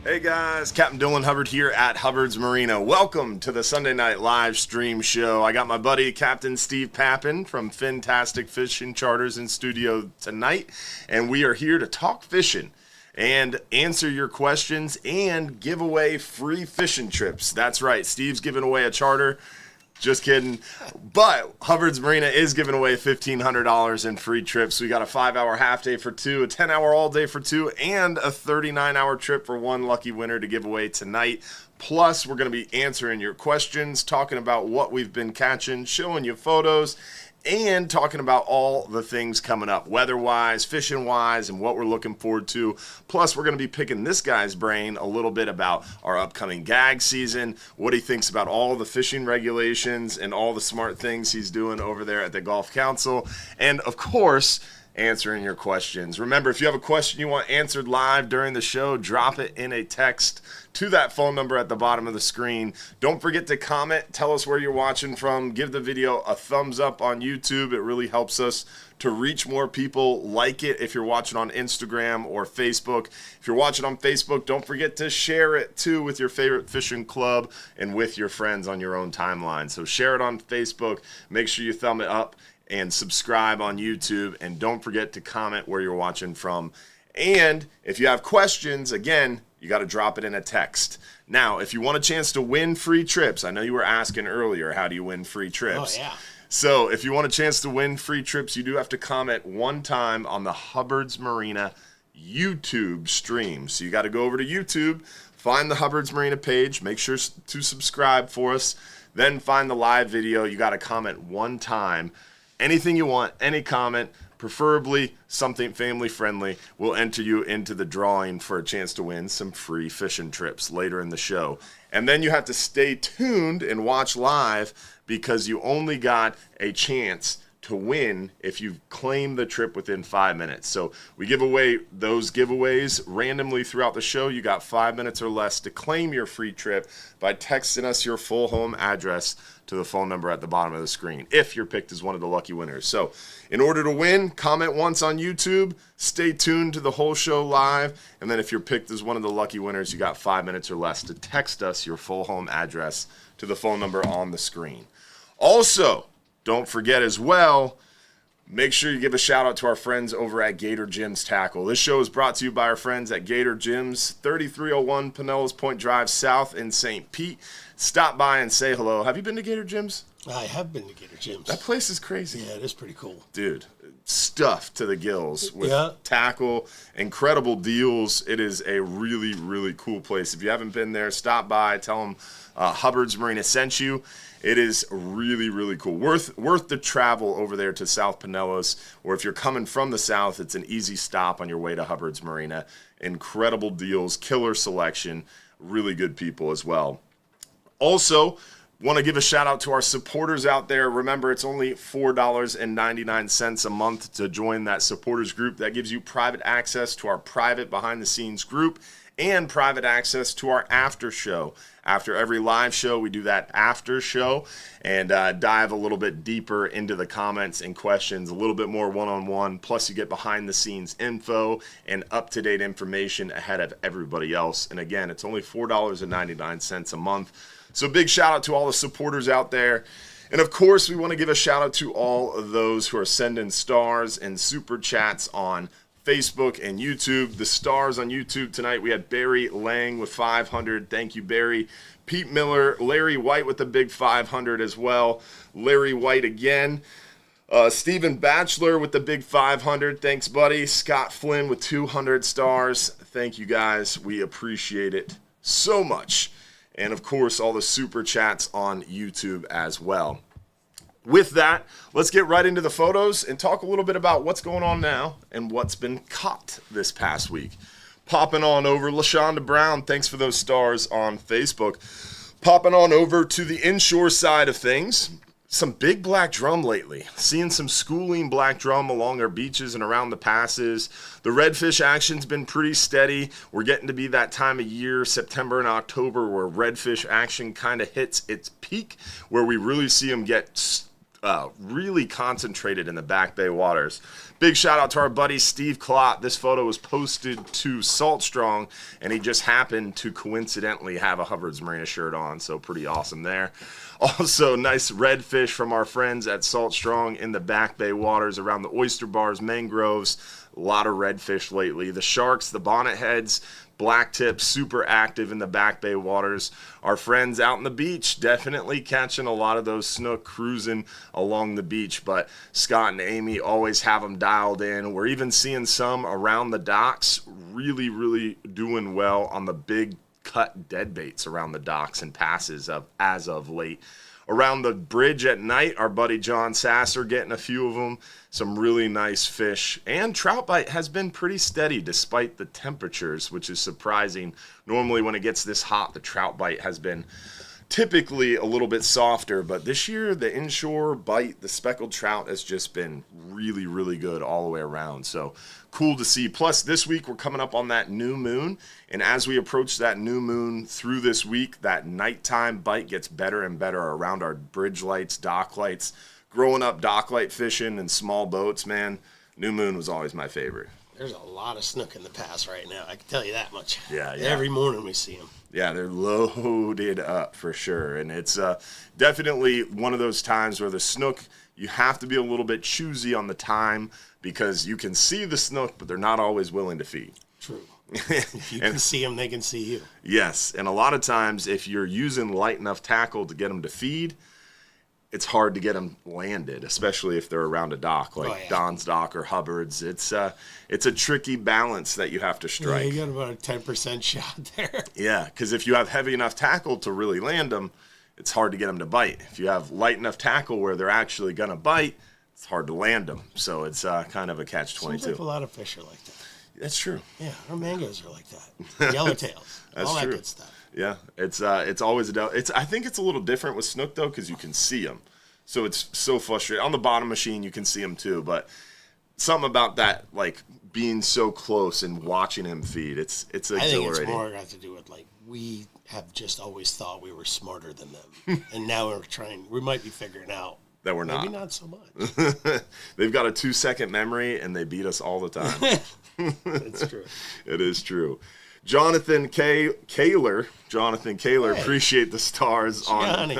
Hey guys, Captain Dylan Hubbard here at Hubbard's Marina. Welcome to the Sunday night live stream show. I got my buddy Captain Steve Pappin from Fantastic Fishing Charters in studio tonight, and we are here to talk fishing and answer your questions and give away free fishing trips. That's right, Steve's giving away a charter. Just kidding. But Hubbard's Marina is giving away $1,500 in free trips. We got a 5-hour half day for two, a 10-hour all day for two, and a 39-hour trip for one lucky winner to give away tonight. Plus, we're going to be answering your questions, talking about what we've been catching, showing you photos, and talking about all the things coming up, weather-wise, fishing-wise, and what we're looking forward to. Plus, we're going to be picking this guy's brain a little bit about our upcoming gag season, what he thinks about all the fishing regulations and all the smart things he's doing over there at the Golf Council, and, of course, answering your questions. Remember, if you have a question you want answered live during the show, drop it in a text to that phone number at the bottom of the screen. Don't forget to comment, tell us where you're watching from, give the video a thumbs up on YouTube. It really helps us to reach more people. Like it if you're watching on Instagram or Facebook. If you're watching on Facebook, don't forget to share it too with your favorite fishing club and with your friends on your own timeline. So share it on Facebook, make sure you thumb it up, and subscribe on YouTube, and don't forget to comment where you're watching from. And if you have questions, again, you got to drop it in a text. Now, if you want a chance to win free trips, I know you were asking earlier, how do you win free trips? Oh, yeah. So if you want a chance to win free trips, you do have to comment one time on the Hubbard's Marina YouTube stream. So you got to go over to YouTube, find the Hubbard's Marina page, make sure to subscribe for us, then find the live video. You got to comment one time. Anything you want, any comment, preferably something family friendly, will enter you into the drawing for a chance to win some free fishing trips later in the show. And then you have to stay tuned and watch live, because you only got a chance to win if you claim the trip within 5 minutes. So we give away those giveaways randomly throughout the show. You got 5 minutes or less to claim your free trip by texting us your full home address to the phone number at the bottom of the screen, if you're picked as one of the lucky winners. So in order to win, comment once on YouTube, stay tuned to the whole show live, and then if you're picked as one of the lucky winners, you got 5 minutes or less to text us your full home address to the phone number on the screen. Also, don't forget as well, make sure you give a shout out to our friends over at Gator Gyms Tackle. This show is brought to you by our friends at Gator Gyms, 3301 Pinellas Point Drive South in St. Pete. Stop by and say hello. Have you been to Gator Gyms? I have been to Gator Gyms. That place is crazy. Yeah, it is pretty cool. Dude, stuffed to the gills with Yeah. tackle, incredible deals. It is a really, really cool place. If you haven't been there, stop by, tell them Hubbard's Marina sent you. It is really, really cool. Worth the travel over there to South Pinellas, or if you're coming from the south, it's an easy stop on your way to Hubbard's Marina. Incredible deals, killer selection, really good people as well. Also, want to give a shout out to our supporters out there. Remember, it's only $4.99 a month to join that supporters group. That gives you private access to our private behind-the-scenes group and private access to our after show. After every live show, we do that after show and dive a little bit deeper into the comments and questions, a little bit more one-on-one. Plus, you get behind-the-scenes info and up-to-date information ahead of everybody else. And again, it's only $4.99 a month. So big shout out to all the supporters out there. And of course, we want to give a shout out to all of those who are sending stars and super chats on Facebook and YouTube. The stars on YouTube tonight, we had Barry Lang with 500. Thank you, Barry. Pete Miller, Larry White with the big 500 as well. Larry White again. Stephen Batchelor with the big 500. Thanks, buddy. Scott Flynn with 200 stars. Thank you, guys. We appreciate it so much. And, of course, all the super chats on YouTube as well. With that, let's get right into the photos and talk a little bit about what's going on now and what's been caught this past week. Popping on over, LaShonda Brown, thanks for those stars on Facebook. Popping on over to the inshore side of things. Some big black drum lately. Seeing some schooling black drum along our beaches and around the passes. The redfish action's been pretty steady. We're getting to be that time of year, September and October, where redfish action kind of hits its peak, where we really see them get really concentrated in the Back Bay waters. Big shout out to our buddy Steve Klott. This photo was posted to Salt Strong, and he just happened to coincidentally have a Hubbard's Marina shirt on, so pretty awesome there. Also, nice redfish from our friends at Salt Strong in the Back Bay waters around the oyster bars, mangroves. A lot of redfish lately. The sharks, the bonnetheads, blacktip, super active in the Back Bay waters. Our friends out on the beach, definitely catching a lot of those snook cruising along the beach. But Scott and Amy always have them dialed in. We're even seeing some around the docks, really, really doing well on the big cut dead baits around the docks and passes as of late. Around the bridge at night, our buddy John Sasser getting a few of them. Some really nice fish. And trout bite has been pretty steady despite the temperatures, which is surprising. Normally when it gets this hot, the trout bite has been typically a little bit softer. But this year, the inshore bite, the speckled trout has just been really, really good all the way around. So cool to see. Plus, this week we're coming up on that new moon. And as we approach that new moon through this week, that nighttime bite gets better and better around our bridge lights, dock lights. Growing up dock light fishing and small boats, man, new moon was always my favorite. There's a lot of snook in the pass right now. I can tell you that much. Yeah. Every morning we see them. Yeah, they're loaded up for sure. And it's definitely one of those times where the snook, you have to be a little bit choosy on the time because you can see the snook, but they're not always willing to feed. True. If you can see them, they can see you. Yes, and a lot of times if you're using light enough tackle to get them to feed, it's hard to get them landed, especially if they're around a dock like Don's Dock or Hubbard's. It's a tricky balance that you have to strike. Yeah, you got about a 10% shot there. Yeah, because if you have heavy enough tackle to really land them, it's hard to get them to bite. If you have light enough tackle where they're actually going to bite, it's hard to land them. So it's kind of a catch-22. Seems like a lot of fish are like that. That's true. Yeah, our mangoes are like that. Yellowtails, all that good stuff. Yeah, it's always I think it's a little different with snook though because you can see them, so it's so frustrating. On the bottom machine you can see them too, but something about that like being so close and watching him feed, it's exhilarating. I think it's more got to do with like we have just always thought we were smarter than them, and now we might be figuring out that we're not. Maybe not so much. They've got a 2-second memory and they beat us all the time. It's true. It is true. Jonathan Kaler, hey. Appreciate the stars on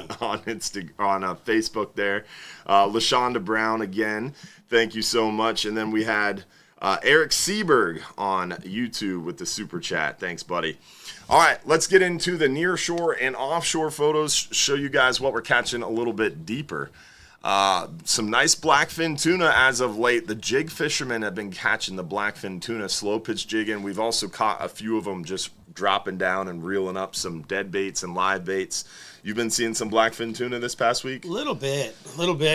Facebook there. LaShonda Brown again, thank you so much. And then we had Eric Seberg on YouTube with the super chat. Thanks, buddy. All right, let's get into the near shore and offshore photos. Show you guys what we're catching a little bit deeper. Some nice blackfin tuna as of late. The jig fishermen have been catching the blackfin tuna, slow pitch jigging. We've also caught a few of them just dropping down and reeling up some dead baits and live baits. You've been seeing some blackfin tuna this past week? A little bit.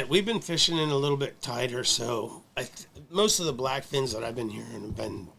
We've been fishing in a little bit tighter, so most of the blackfins that I've been hearing have been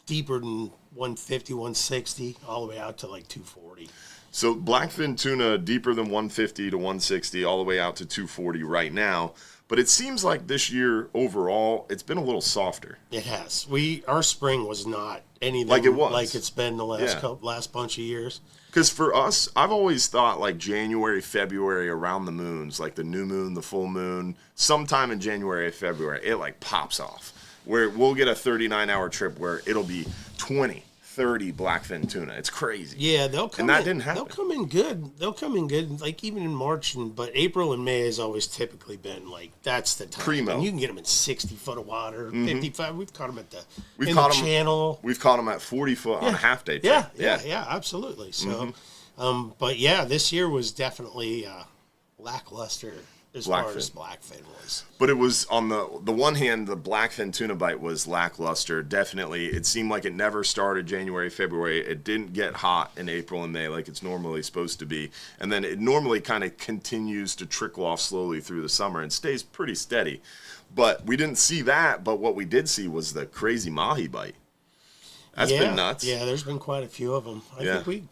deeper than 150, 160, all the way out to like 240. So blackfin tuna deeper than 150 to 160, all the way out to 240 right now. But it seems like this year overall, it's been a little softer. It has. Our spring was not anything like it was, like it's been the last bunch of years. Because for us, I've always thought like January, February, around the moons, like the new moon, the full moon, sometime in January, February, it like pops off. Where we'll get a 39-hour trip where it'll be 20. 30 blackfin tuna. It's crazy. Yeah, they'll come. And that didn't happen. They'll come in good. Like even in March, but April and May has always typically been like that's the time. Primo. And you can get them in 60 foot of water, 55. We've caught them at the channel. We've caught them at 40 foot on a half day trip. Yeah, absolutely. So, but yeah, this year was definitely lackluster. As far as blackfin was. But it was, on the one hand, the blackfin tuna bite was lackluster, definitely. It seemed like it never started January, February. It didn't get hot in April and May like it's normally supposed to be. And then it normally kind of continues to trickle off slowly through the summer and stays pretty steady. But we didn't see that, but what we did see was the crazy mahi bite. That's been nuts. Yeah, there's been quite a few of them. I think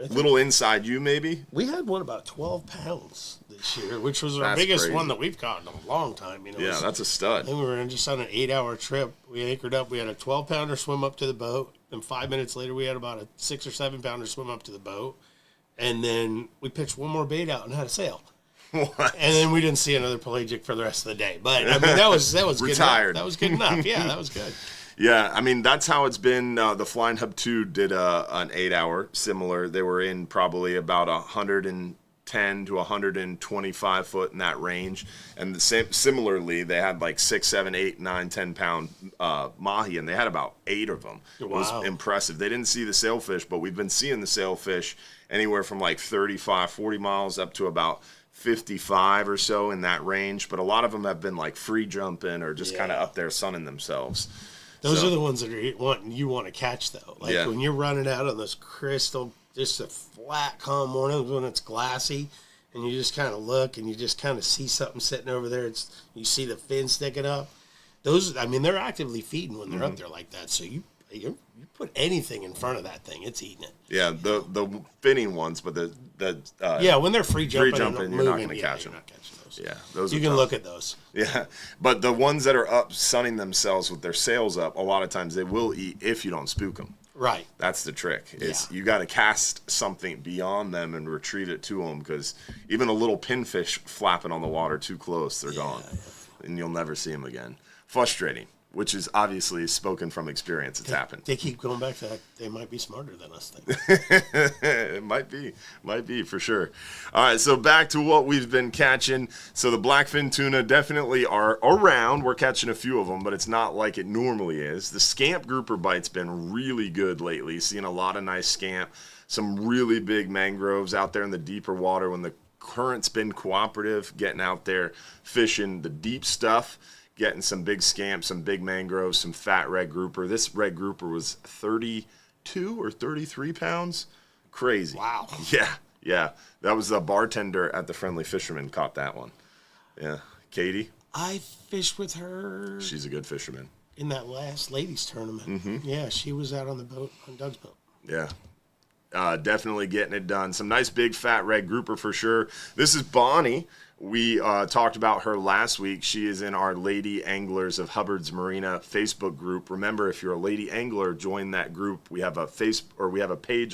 little inside you, maybe? We had one about 12 pounds this year, which was our biggest one that we've caught in a long time. You know, that's a stud. And we were just on an 8-hour trip. We anchored up. We had a 12-pounder swim up to the boat. Then 5 minutes later, we had about a 6 or 7-pounder swim up to the boat. And then we pitched one more bait out and had a sail. What? And then we didn't see another pelagic for the rest of the day. But I mean, that was Retired. Good enough. That was good enough. Yeah, that was good. Yeah, I mean, that's how it's been. The Flying Hub 2 did an 8-hour similar. They were in probably about 110 to 125 foot in that range. And similarly, they had like 6, 7, 8, 9, 10 pound mahi, and they had about 8 of them. Wow. It was impressive. They didn't see the sailfish, but we've been seeing the sailfish anywhere from like 35, 40 miles up to about 55 or so in that range. But a lot of them have been like free jumping or just kind of up there sunning themselves. Those are the ones that you want to catch, though. Like when you're running out on those crystal, just a flat, calm morning when it's glassy, and you just kind of look and you just kind of see something sitting over there. You see the fin sticking up. Those, I mean, they're actively feeding when they're up there like that. So you put anything in front of that thing, it's eating it. Yeah, the finning ones, but when they're free jumping, you're not going to catch them. Not catching those. Yeah, those you can look at those. Yeah, but the ones that are up sunning themselves with their sails up, a lot of times they will eat if you don't spook them. Right. That's the trick. You got to cast something beyond them and retrieve it to them, because even a little pinfish flapping on the water too close, they're gone, and you'll never see them again. Frustrating. Which is obviously spoken from experience. It's happened. They keep going back to that. They might be smarter than us. It might be for sure. All right, so back to what we've been catching. So the blackfin tuna definitely are around. We're catching a few of them, but it's not like it normally is. The scamp grouper bite's been really good lately. Seeing a lot of nice scamp. Some really big mangroves out there in the deeper water when the current's been cooperative. Getting out there fishing the deep stuff. Getting some big scamp, some big mangroves, some fat red grouper. This red grouper was 32 or 33 pounds. Crazy. Wow. Yeah. That was the bartender at the Friendly Fisherman caught that one. Yeah. Katie? I fished with her. She's a good fisherman. In that last ladies tournament. Mm-hmm. Yeah, she was out on the boat, on Doug's boat. Yeah. Definitely getting it done. Some nice big fat red grouper for sure. This is Bonnie. We talked about her last week. She is in our Lady Anglers of Hubbard's Marina Facebook group. Remember, if you're a lady angler, join that group. We have a page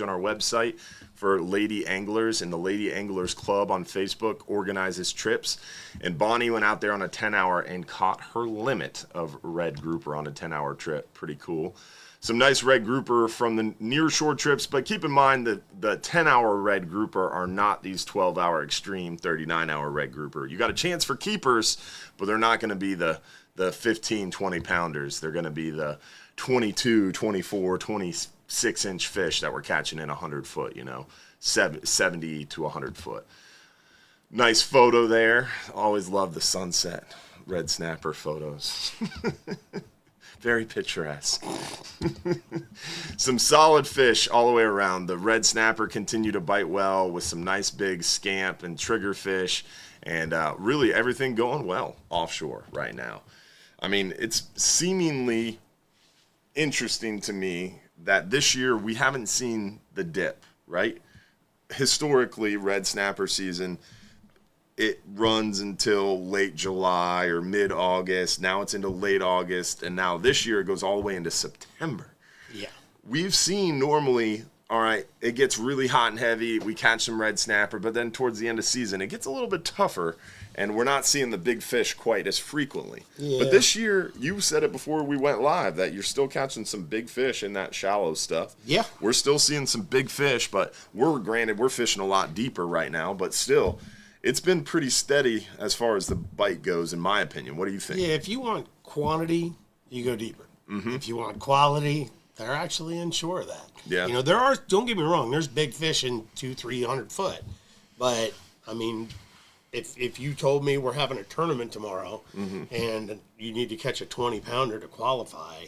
on our website for lady anglers, and the Lady Anglers Club on Facebook organizes trips. And Bonnie went out there on a 10-hour and caught her limit of red grouper on a 10-hour trip. Pretty cool. Some nice red grouper from the near shore trips, but keep in mind that the 10-hour red grouper are not these 12-hour extreme 39-hour red grouper. You got a chance for keepers, but they're not going to be the 15, 20 pounders. They're going to be the 22, 24, 26-inch fish that we're catching in 100 foot, 70 to 100 foot. Nice photo there. Always love the sunset red snapper photos. Very picturesque. Some solid fish all the way around. The red snapper continued to bite well with some nice big scamp and triggerfish, and really everything going well offshore right now. I mean, it's seemingly interesting to me that this year we haven't seen the dip, right? Historically, red snapper season, it runs until late July or mid-August. Now it's into late August. And now this year it goes all the way into September. Yeah. We've seen normally, all right, it gets really hot and heavy. We catch some red snapper. But then towards the end of season, it gets a little bit tougher. And we're not seeing the big fish quite as frequently. Yeah. But this year, you said it before we went live, that you're still catching some big fish in that shallow stuff. Yeah. We're still seeing some big fish. But we're fishing a lot deeper right now. But still, it's been pretty steady as far as the bite goes, in my opinion. What do you think? Yeah, if you want quantity, you go deeper. Mm-hmm. If you want quality, they're actually inshore of that. Yeah. There are, don't get me wrong, there's big fish in 200-300 foot. But, I mean, if you told me we're having a tournament tomorrow and you need to catch a 20-pounder to qualify,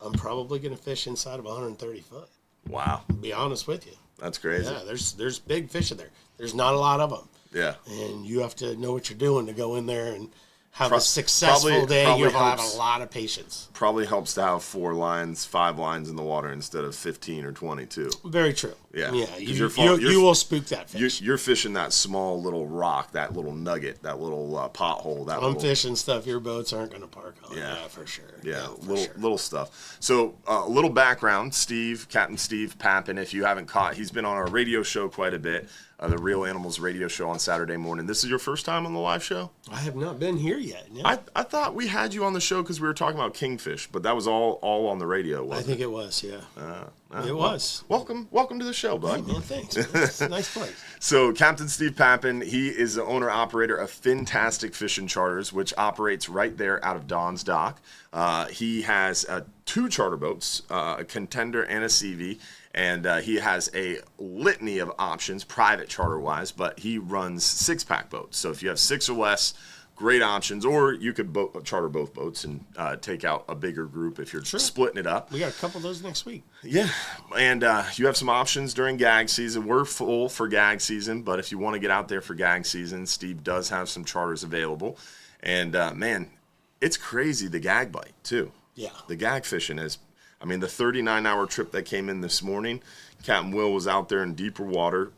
I'm probably going to fish inside of 130 foot. Wow. To be honest with you. That's crazy. Yeah, there's big fish in there. There's not a lot of them. Yeah. And you have to know what you're doing to go in there and have a successful day, you'll have a lot of patience. Probably helps to have 4 lines, 5 lines in the water instead of 15 or 22. Very true. Yeah. You will spook that fish. You're fishing that small little rock, that little nugget, that little pothole. I'm fishing stuff your boats aren't going to park on. Yeah, for sure. Yeah, little stuff. So a little background, Captain Steve Pappin, if you haven't caught, he's been on our radio show quite a bit. The Real Animals radio show on Saturday morning. This is your first time on the live show? I have not been here yet. No. I thought we had you on the show because we were talking about kingfish, but that was all on the radio, wasn't it? I think it was, yeah. It was. Welcome to the show, bud. Hey, man, thanks. It's a nice place. So Captain Steve Pappin, he is the owner-operator of Fantastic Fishing Charters, which operates right there out of Don's Dock. He has 2 charter boats, a Contender and a CV. And he has a litany of options, private charter-wise, but he runs 6-pack boats. So if you have 6 or less, great options. Or you could charter both boats and take out a bigger group if you're splitting it up. We got a couple of those next week. Yeah, and you have some options during gag season. We're full for gag season, but if you want to get out there for gag season, Steve does have some charters available. And, man, it's crazy, the gag bite, too. Yeah. The gag fishing is... I mean, the 39-hour trip that came in this morning, Captain Will was out there in deeper water,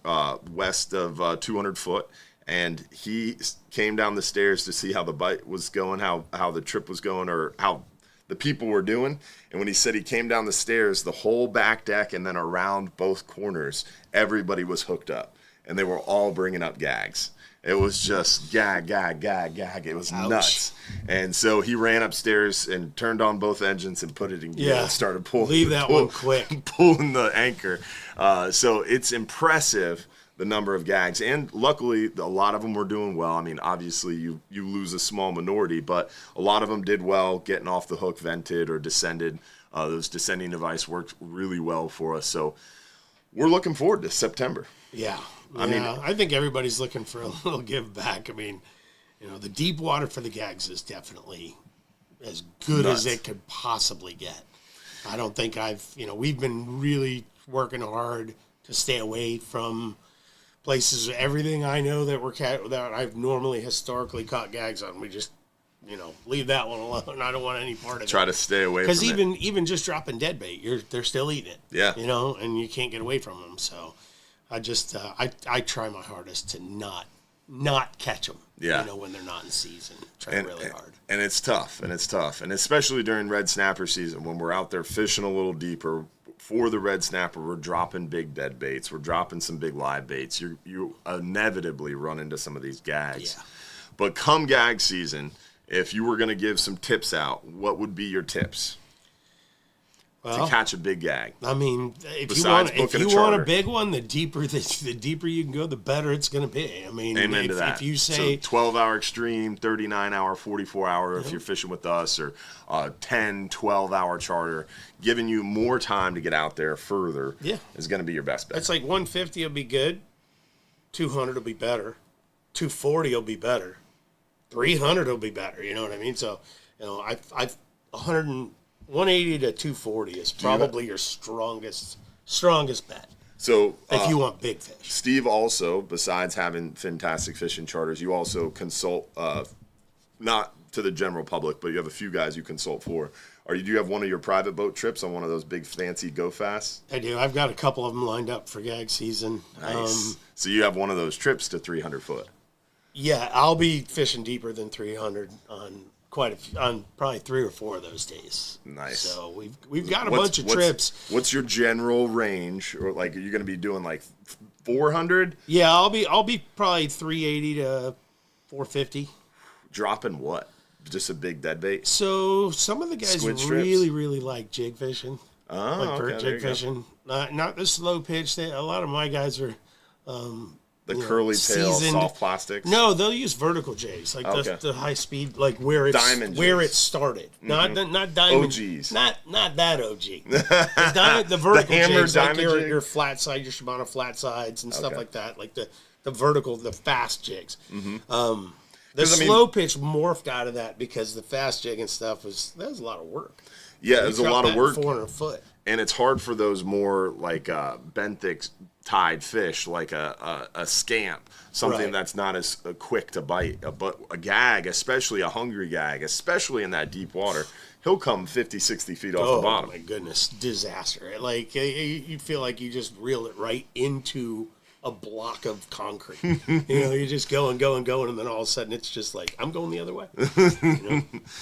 west of 200 foot, and he came down the stairs to see how the bite was going, how the trip was going, or how the people were doing. And when he said he came down the stairs, the whole back deck and then around both corners, everybody was hooked up, and they were all bringing up gags. It was just gag. It was nuts. And so he ran upstairs and turned on both engines and put it in gear and started pulling. Leave that one quick. Pulling the anchor. So it's impressive, the number of gags. And luckily, a lot of them were doing well. I mean, obviously, you lose a small minority, but a lot of them did well, getting off the hook, vented, or descended. Those descending device worked really well for us. So we're looking forward to September. Yeah. I think everybody's looking for a little give back. I mean, the deep water for the gags is definitely as good as it could possibly get. I don't think we've been really working hard to stay away from places. Everything I know that I've normally historically caught gags on, we just, leave that one alone. I don't want any part of it. Try to stay away from it. Because even just dropping dead bait, they're still eating it. Yeah. And you can't get away from them. So I just I try my hardest to not catch them. Yeah. When they're not in season. Try really hard. And it's tough. And especially during red snapper season when we're out there fishing a little deeper. For the red snapper, we're dropping big dead baits. We're dropping some big live baits. You inevitably run into some of these gags. Yeah. But come gag season, if you were going to give some tips out, what would be your tips to catch a big gag? I mean, if you want a big one, the deeper you can go, the better it's going to be. I mean, amen to that. If you say 12-hour extreme, 39-hour, 44-hour, if you're fishing with us, or 10, 12-hour charter, giving you more time to get out there further is going to be your best bet. It's like 150 will be good, 200 will be better, 240 will be better, 300 will be better. You know what I mean? So, I've 180 to 240 is probably your strongest bet. So if you want big fish. Steve also, besides having Fantastic Fishing Charters, you also consult, not to the general public, but you have a few guys you consult for. Do you have one of your private boat trips on one of those big fancy go fasts? I do. I've got a couple of them lined up for gag season. Nice. So you have one of those trips to 300 foot. Yeah, I'll be fishing deeper than 300 on probably 3 or 4 of those days. Nice. So we've got a bunch of trips. What's your general range, or are you going to be doing 400? Yeah, I'll be probably 380 to 450. Dropping what? Just a big dead bait? So some of the guys really like jig fishing. Jig fishing. Not the slow pitch. A lot of my guys are. The curly tail, soft plastics? No, they'll use vertical jigs, the high speed, where it started. Mm-hmm. Not diamond. OGs. Not that OG. The vertical jigs, your flat side, your Shimano flat sides and stuff like that, like the vertical, the fast jigs. Mm-hmm. The slow pitch morphed out of that because the fast jig and stuff was a lot of work. Yeah, it was a lot of work. 400 foot. And it's hard for those more benthic tied fish like a scamp, something Right. that's not as quick to bite. But a gag, especially a hungry gag, especially in that deep water, he'll come 50, 60 feet off the bottom. Oh my goodness, disaster! Like you feel like you just reel it right into a block of concrete. You just go and go and go, and then all of a sudden it's just like, I'm going the other way.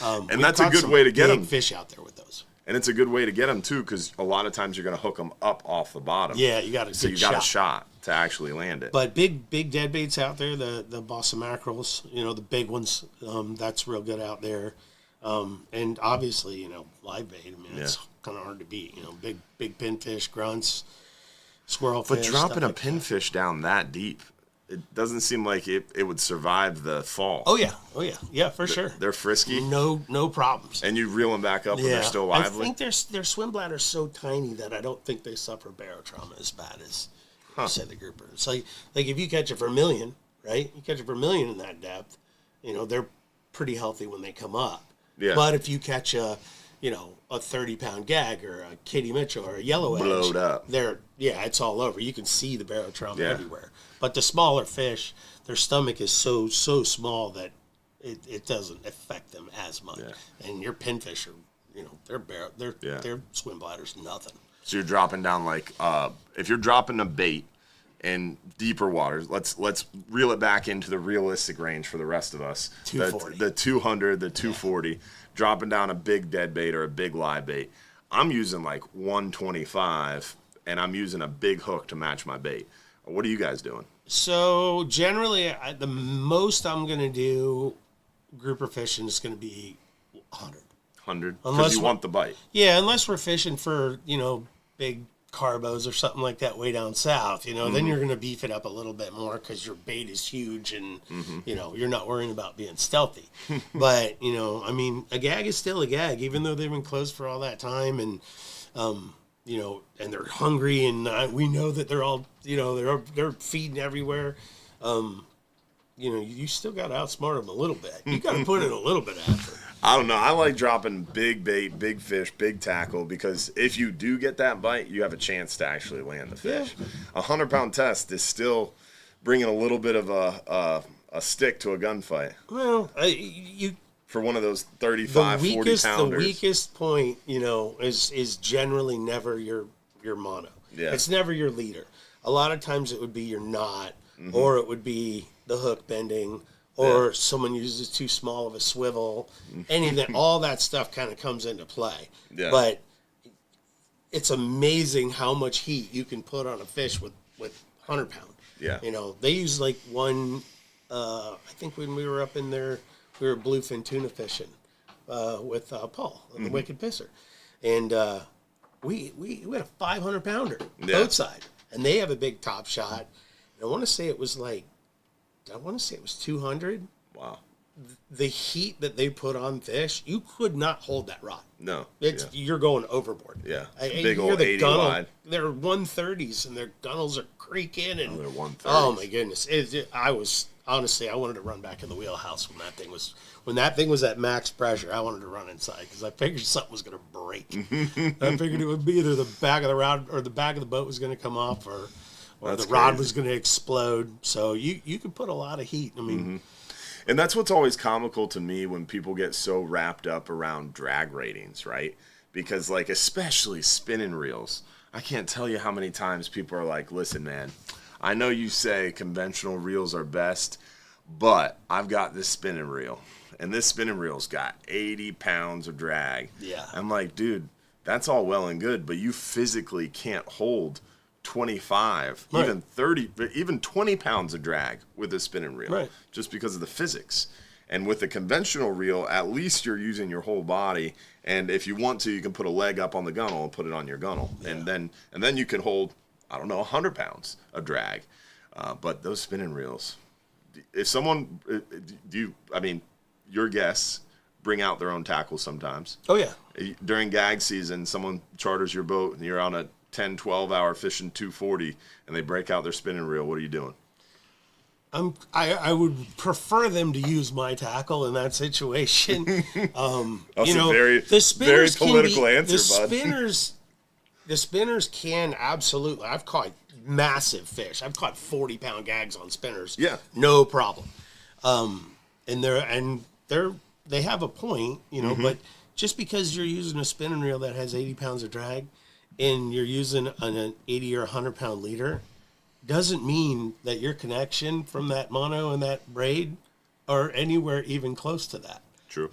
And that's a good way to get them. Fish out there with those. And it's a good way to get them too, because a lot of times you're going to hook them up off the bottom. Yeah, you got a shot to actually land it. But big dead baits out there, the Boston mackerels, the big ones, that's real good out there. And obviously, live bait. I mean, it's kind of hard to beat. Big pinfish, grunts, squirrelfish. But dropping a like pinfish down that deep, it doesn't seem like it would survive the fall. Oh yeah, for sure. They're frisky. No problems. And you reel them back up when they're still lively. I think their swim bladder's so tiny that I don't think they suffer barotrauma as bad as say the grouper. It's like if you catch a vermilion, right? You catch a vermilion in that depth, they're pretty healthy when they come up. Yeah. But if you catch a 30-pound gag or a Kitty Mitchell or a yellow edge, blowed up. It's all over. You can see the barotrauma everywhere. But the smaller fish, their stomach is so small that it doesn't affect them as much. Yeah. And your pinfish are, their swim bladder's nothing. So you're dropping down if you're dropping a bait in deeper waters, let's reel it back into the realistic range for the rest of us. 240. The 200, the 240, dropping down a big dead bait or a big live bait. I'm using 125, and I'm using a big hook to match my bait. What are you guys doing? So generally, the most I'm going to do grouper fishing is going to be 100. 100? Because you want the bite. Yeah, unless we're fishing for, big carbos or something like that way down south, then you're going to beef it up a little bit more because your bait is huge and, you're not worrying about being stealthy. But, a gag is still a gag, even though they've been closed for all that time. And, and they're hungry, and we know that they're all, they're feeding everywhere. You still got to outsmart them a little bit. You got to put in a little bit of effort. I don't know. I like dropping big bait, big fish, big tackle, because if you do get that bite, you have a chance to actually land the fish. A 100-pound test is still bringing a little bit of a stick to a gunfight. Well, for one of those 35, 40-pounders. The weakest point, is generally never your mono. Yeah. It's never your leader. A lot of times it would be your knot, or it would be the hook bending, or someone uses too small of a swivel. All that stuff kind of comes into play. Yeah. But it's amazing how much heat you can put on a fish with 100 pound. Yeah. They use one, I think when we were up in there, we were bluefin tuna fishing with Paul, the Wicked Pisser. And we had a 500 pounder boat side. And they have a big top shot. And I want to say it was 200. Wow. The heat that they put on fish, you could not hold that rod. No. You're going overboard. Yeah. Big old 80 wide. They're 130s, and their gunnels are creaking. And they're 130s. Oh, my goodness. I wanted to run back in the wheelhouse when that thing was at max pressure. I wanted to run inside because I figured something was going to break. I figured it would be either the back of the rod or the back of the boat was going to come off, or the rod was going to explode. So you could put a lot of heat. I mean, and that's what's always comical to me when people get so wrapped up around drag ratings, right? Because especially spinning reels, I can't tell you how many times people are like, "Listen, man, I know you say conventional reels are best, but I've got this spinning reel, and this spinning reel's got 80 pounds of drag." Yeah. I'm like, dude, that's all well and good, but you physically can't hold 25, right, even 30, even 20 pounds of drag with a spinning reel, right, just because of the physics. And with a conventional reel, at least you're using your whole body. And if you want to, you can put a leg up on the gunnel and put it on your gunnel. Yeah. And then you can hold, 100 pounds of drag. But those spinning reels, if someone, your guests bring out their own tackle sometimes. Oh, yeah. During gag season, someone charters your boat and you're on a 10, 12-hour fishing 240 and they break out their spinning reel. What are you doing? I would prefer them to use my tackle in that situation. That's a very political answer, bud. The spinners can absolutely. I've caught massive fish. I've caught 40-pound gags on spinners. Yeah. No problem. And they have a point, but just because you're using a spinning reel that has 80 pounds of drag and you're using an 80 or 100-pound leader doesn't mean that your connection from that mono and that braid are anywhere even close to that. True.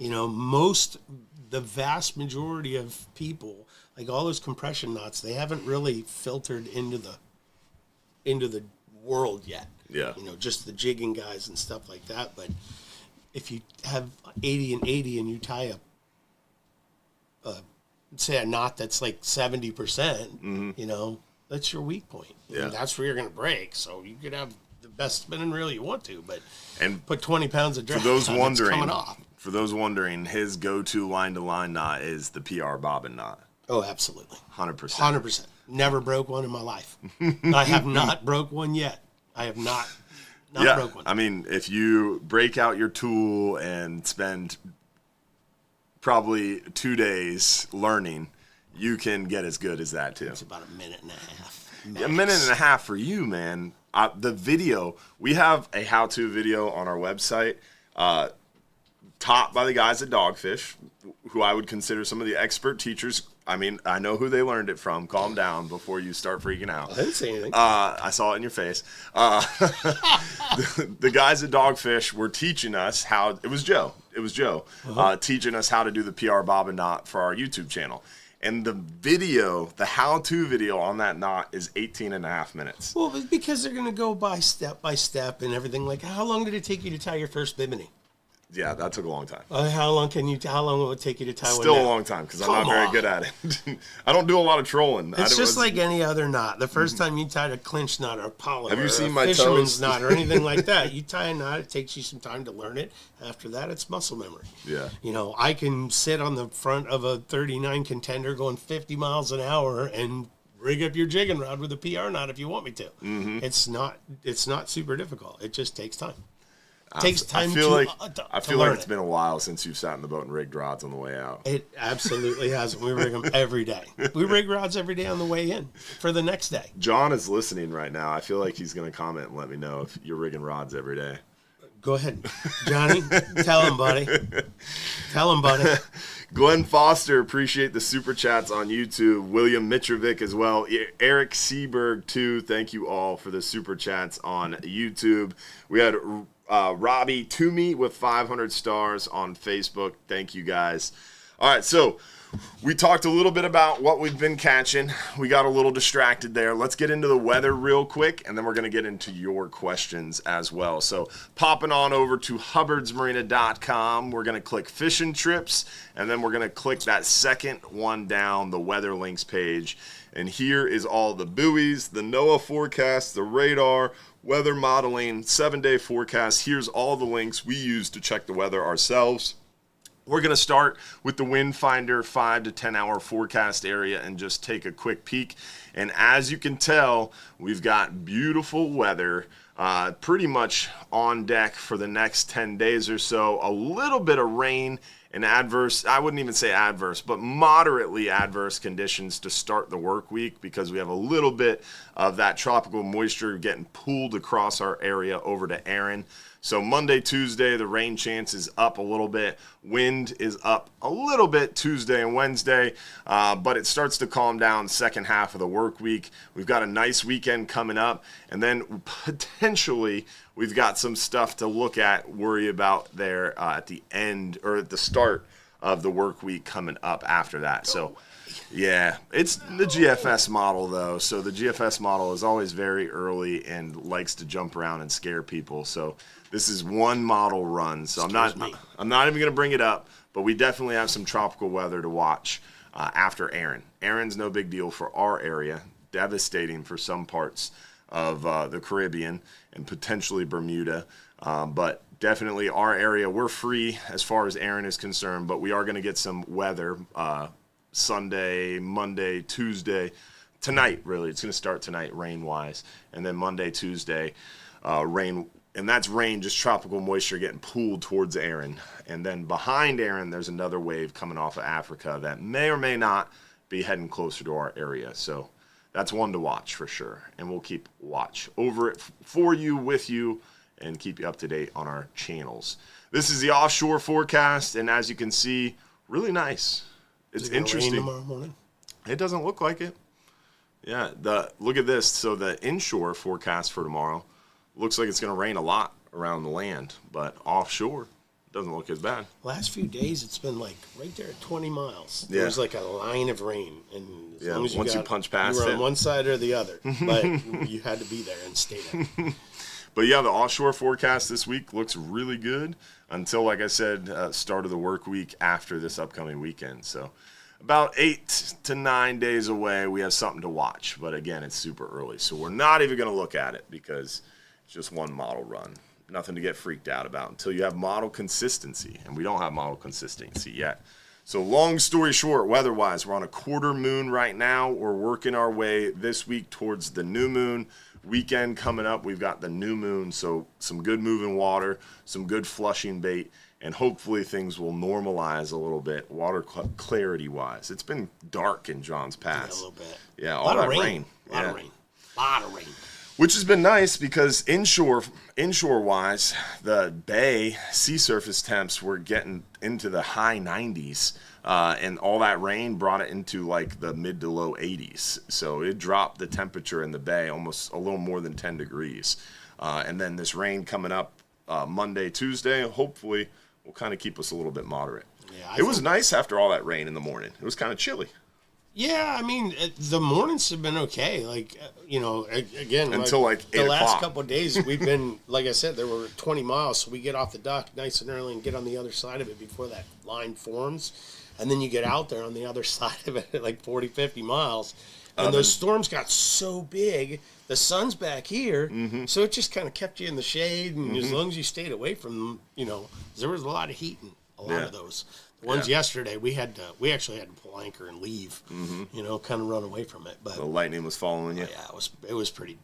The vast majority of people, like all those compression knots, they haven't really filtered into the world yet. Yeah. Just the jigging guys and stuff like that. But if you have 80 and 80 and you tie say a knot that's like 70%, that's your weak point. Yeah. And that's where you're going to break. So you could have the best spinning reel you want to, but and put 20 pounds of drag for those on, wondering, it's coming off. For those wondering, his go-to line-to-line knot is the PR bobbin knot. Oh, absolutely. 100%. 100%. Never broke one in my life. I have not broke one yet. I have not broke one. I mean, if you break out your tool and spend probably 2 days learning, you can get as good as that too. It's about a minute and a half. A minute and a half for you, man. The video, we have a how-to video on our website, taught by the guys at Dogfish, who I would consider some of the expert teachers. I mean, I know who they learned it from. Calm down before you start freaking out. I didn't say anything. I saw it in your face. The guys at Dogfish were teaching us how. It was Joe. Teaching us how to do the PR bobbin knot for our YouTube channel. And the video, the how-to video on that knot is 18 and a half minutes. Well, because they're going to go by step and everything. Like, how long did it take you to tie your first bimini? Yeah, that took a long time. How long will it take you to tie one? Still a long time because I'm not very good at it. I don't do a lot of trolling. It's just like any other knot. The first time you tied a clinch knot or a polymer, have you seen my fisherman's toes? knot or anything like that, you tie a knot. It takes you some time to learn it. After that, it's muscle memory. Yeah. I can sit on the front of a 39 contender going 50 miles an hour and rig up your jigging rod with a PR knot if you want me to. Mm-hmm. It's not super difficult. It just takes time. Takes time I feel like it's it. been a while since you've sat in the boat and rigged rods on the way out. It absolutely hasn't. We rig them every day. We rig rods every day on the way in for the next day. John is listening right now. I feel like he's going to comment and let me know if you're rigging rods every day. Go ahead, Johnny. Tell him, buddy. Glenn Foster, appreciate the super chats on YouTube. William Mitrovic as well. Eric Seberg, too. Thank you all for the super chats on YouTube. We had Robbie Toomey with 500 stars on Facebook. Thank you, guys. All right, so we talked a little bit about what we've been catching. We got a little distracted there. Let's get into the weather real quick, and then we're going to get into your questions as well. So popping on over to hubbardsmarina.com, we're going to click fishing trips, and then we're going to click that second one down, the weather links page. And here is all the buoys, the NOAA forecast, the radar, weather modeling, 7-day forecast. Here's all the links we use to check the weather ourselves. We're going to start with the Wind Finder 5 to 10 hour forecast area and just take a quick peek. And as you can tell, we've got beautiful weather pretty much on deck for the next 10 days or so. A little bit of rain and adverse, I wouldn't even say adverse, but moderately adverse conditions to start the work week because we have a little bit of that tropical moisture getting pulled across our area over to Erin. So Monday, Tuesday, the rain chance is up a little bit. Wind is up a little bit Tuesday and Wednesday, but it starts to calm down second half of the work week. We've got a nice weekend coming up, and then potentially we've got some stuff to look at, worry about there at the end or at the start of the work week coming up after that. So yeah, it's the GFS model though. So the GFS model is always very early and likes to jump around and scare people. So this is one model run. So I'm not even going to bring it up, but we definitely have some tropical weather to watch after Erin. Erin's no big deal for our area, devastating for some parts of the Caribbean and potentially Bermuda. But definitely our area, we're free as far as Erin is concerned, but we are going to get some weather Sunday, Monday, Tuesday, tonight really. It's going to start tonight rain-wise, and then Monday, Tuesday, rain, and that's rain, just tropical moisture getting pulled towards Erin. And then behind Erin, there's another wave coming off of Africa that may or may not be heading closer to our area. So that's one to watch for sure. And we'll keep watch over it for you, with you, and keep you up to date on our channels. This is the offshore forecast, and as you can see, really nice. It's interesting. Rain tomorrow morning? It doesn't look like it. Yeah, look at this. So the inshore forecast for tomorrow looks like it's going to rain a lot around the land, but offshore doesn't look as bad. Last few days, it's been like right there at 20 miles. Yeah. There's like a line of rain, and as long as once you punch past you were it, on one side or the other, but you had to be there and stay there. But yeah, the offshore forecast this week looks really good until, like I said, start of the work week after this upcoming weekend. So about 8 to 9 days away, we have something to watch. But again, it's super early, so we're not even going to look at it because it's just one model run. Nothing to get freaked out about until you have model consistency, and we don't have model consistency yet. So long story short, weather-wise, we're on a quarter moon right now. We're working our way this week towards the new moon. Weekend coming up, we've got the new moon, so some good moving water, some good flushing bait, and hopefully things will normalize a little bit water clarity-wise. It's been dark in John's Pass. Yeah, a little bit. Yeah, all that rain. A lot of rain. A lot of rain. Which has been nice because inshore-wise, the bay sea surface temps were getting into the high 90s, and all that rain brought it into like the mid to low 80s. So it dropped the temperature in the bay almost a little more than 10 degrees. And then this rain coming up Monday, Tuesday, hopefully will kind of keep us a little bit moderate. Yeah, it was nice after all that rain in the morning. It was kind of chilly. Yeah, I mean, the mornings have been okay. Like, again, until like 8 the o'clock. last couple of days, we've been, like I said, there were 20 miles, so we get off the dock nice and early and get on the other side of it before that line forms. And then you get out there on the other side of it at like 40, 50 miles. And those storms got so big, the sun's back here, so it just kind of kept you in the shade. And as long as you stayed away from them, there was a lot of heat in a lot of those. Ones yesterday, we actually had to pull anchor and leave, kind of run away from it. But the lightning was following you. Yeah, it was pretty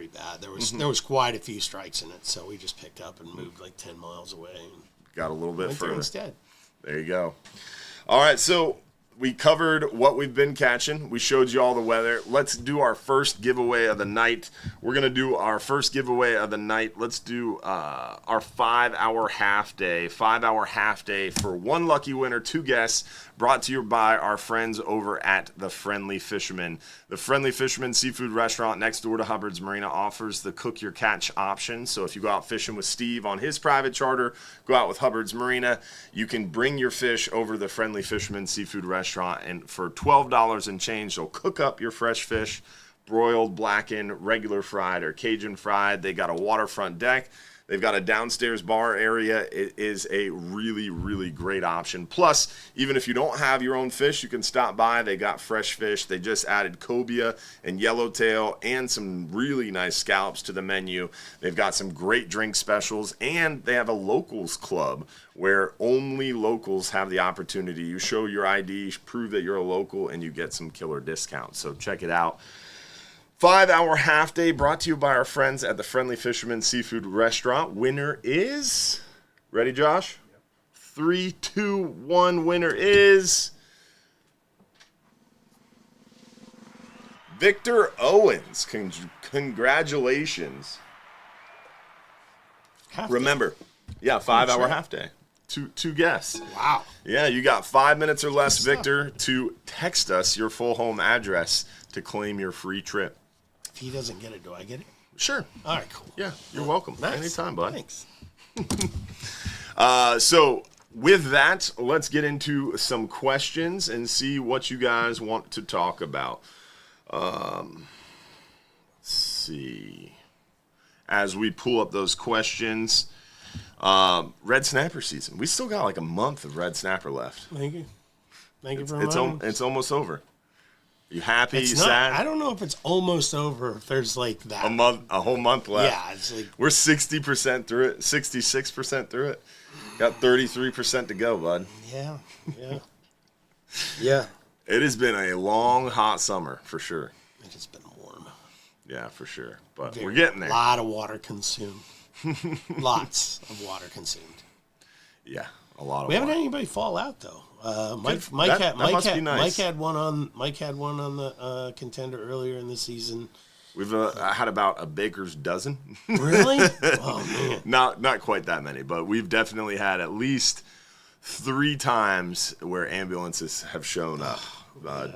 bad. There was quite a few strikes in it, so we just picked up and moved like 10 miles away. And got a little bit further instead. There you go. All right, so we covered what we've been catching. We showed you all the weather. Let's do our first giveaway of the night. We're going to do our first giveaway of the night. Let's do our 5-hour half day. 5-hour half day for one lucky winner, 2 guests, brought to you by our friends over at The Friendly Fisherman. The Friendly Fisherman Seafood Restaurant next door to Hubbard's Marina offers the cook your catch option. So if you go out fishing with Steve on his private charter, go out with Hubbard's Marina, you can bring your fish over to the Friendly Fisherman Seafood Restaurant, and for $12 and change, they'll cook up your fresh fish, broiled, blackened, regular fried, or Cajun fried. They got a waterfront deck. They've got a downstairs bar area. It is a really, really great option. Plus, even if you don't have your own fish, you can stop by. They got fresh fish. They just added cobia and yellowtail and some really nice scallops to the menu. They've got some great drink specials, and they have a locals club where only locals have the opportunity. You show your ID, prove that you're a local, and you get some killer discounts. So check it out. 5-hour half day brought to you by our friends at the Friendly Fisherman Seafood Restaurant. Winner is, ready, Josh? Yep. 3, 2, 1. Winner is Victor Owens. Congratulations. Remember, 5-hour half day. Two guests. Wow. Yeah, you got 5 minutes or less, Victor, to text us your full home address to claim your free trip. If he doesn't get it, do I get it? Sure. All right, cool. Yeah, you're welcome. Nice. Anytime, bud. Thanks. So with that, let's get into some questions and see what you guys want to talk about. Let's see. As we pull up those questions, red snapper season. We still got like a month of red snapper left. Thank you. Thank you for reminding me. It's almost over. You happy? It's you not, sad? I don't know if it's almost over. If there's like that a whole month left. Yeah, it's like we're 60% through it, 66% through it. Got 33% to go, bud. Yeah. Yeah. It has been a long, hot summer for sure. It has been warm. Yeah, for sure. But we're getting there. A lot of water consumed. Lots of water consumed. Yeah. A lot of We haven't water. had anybody fall out though. Mike must be nice. had one on the contender earlier in the season. We've had about a baker's dozen. Really? Oh man. Not quite that many, but we've definitely had at least 3 times where ambulances have shown up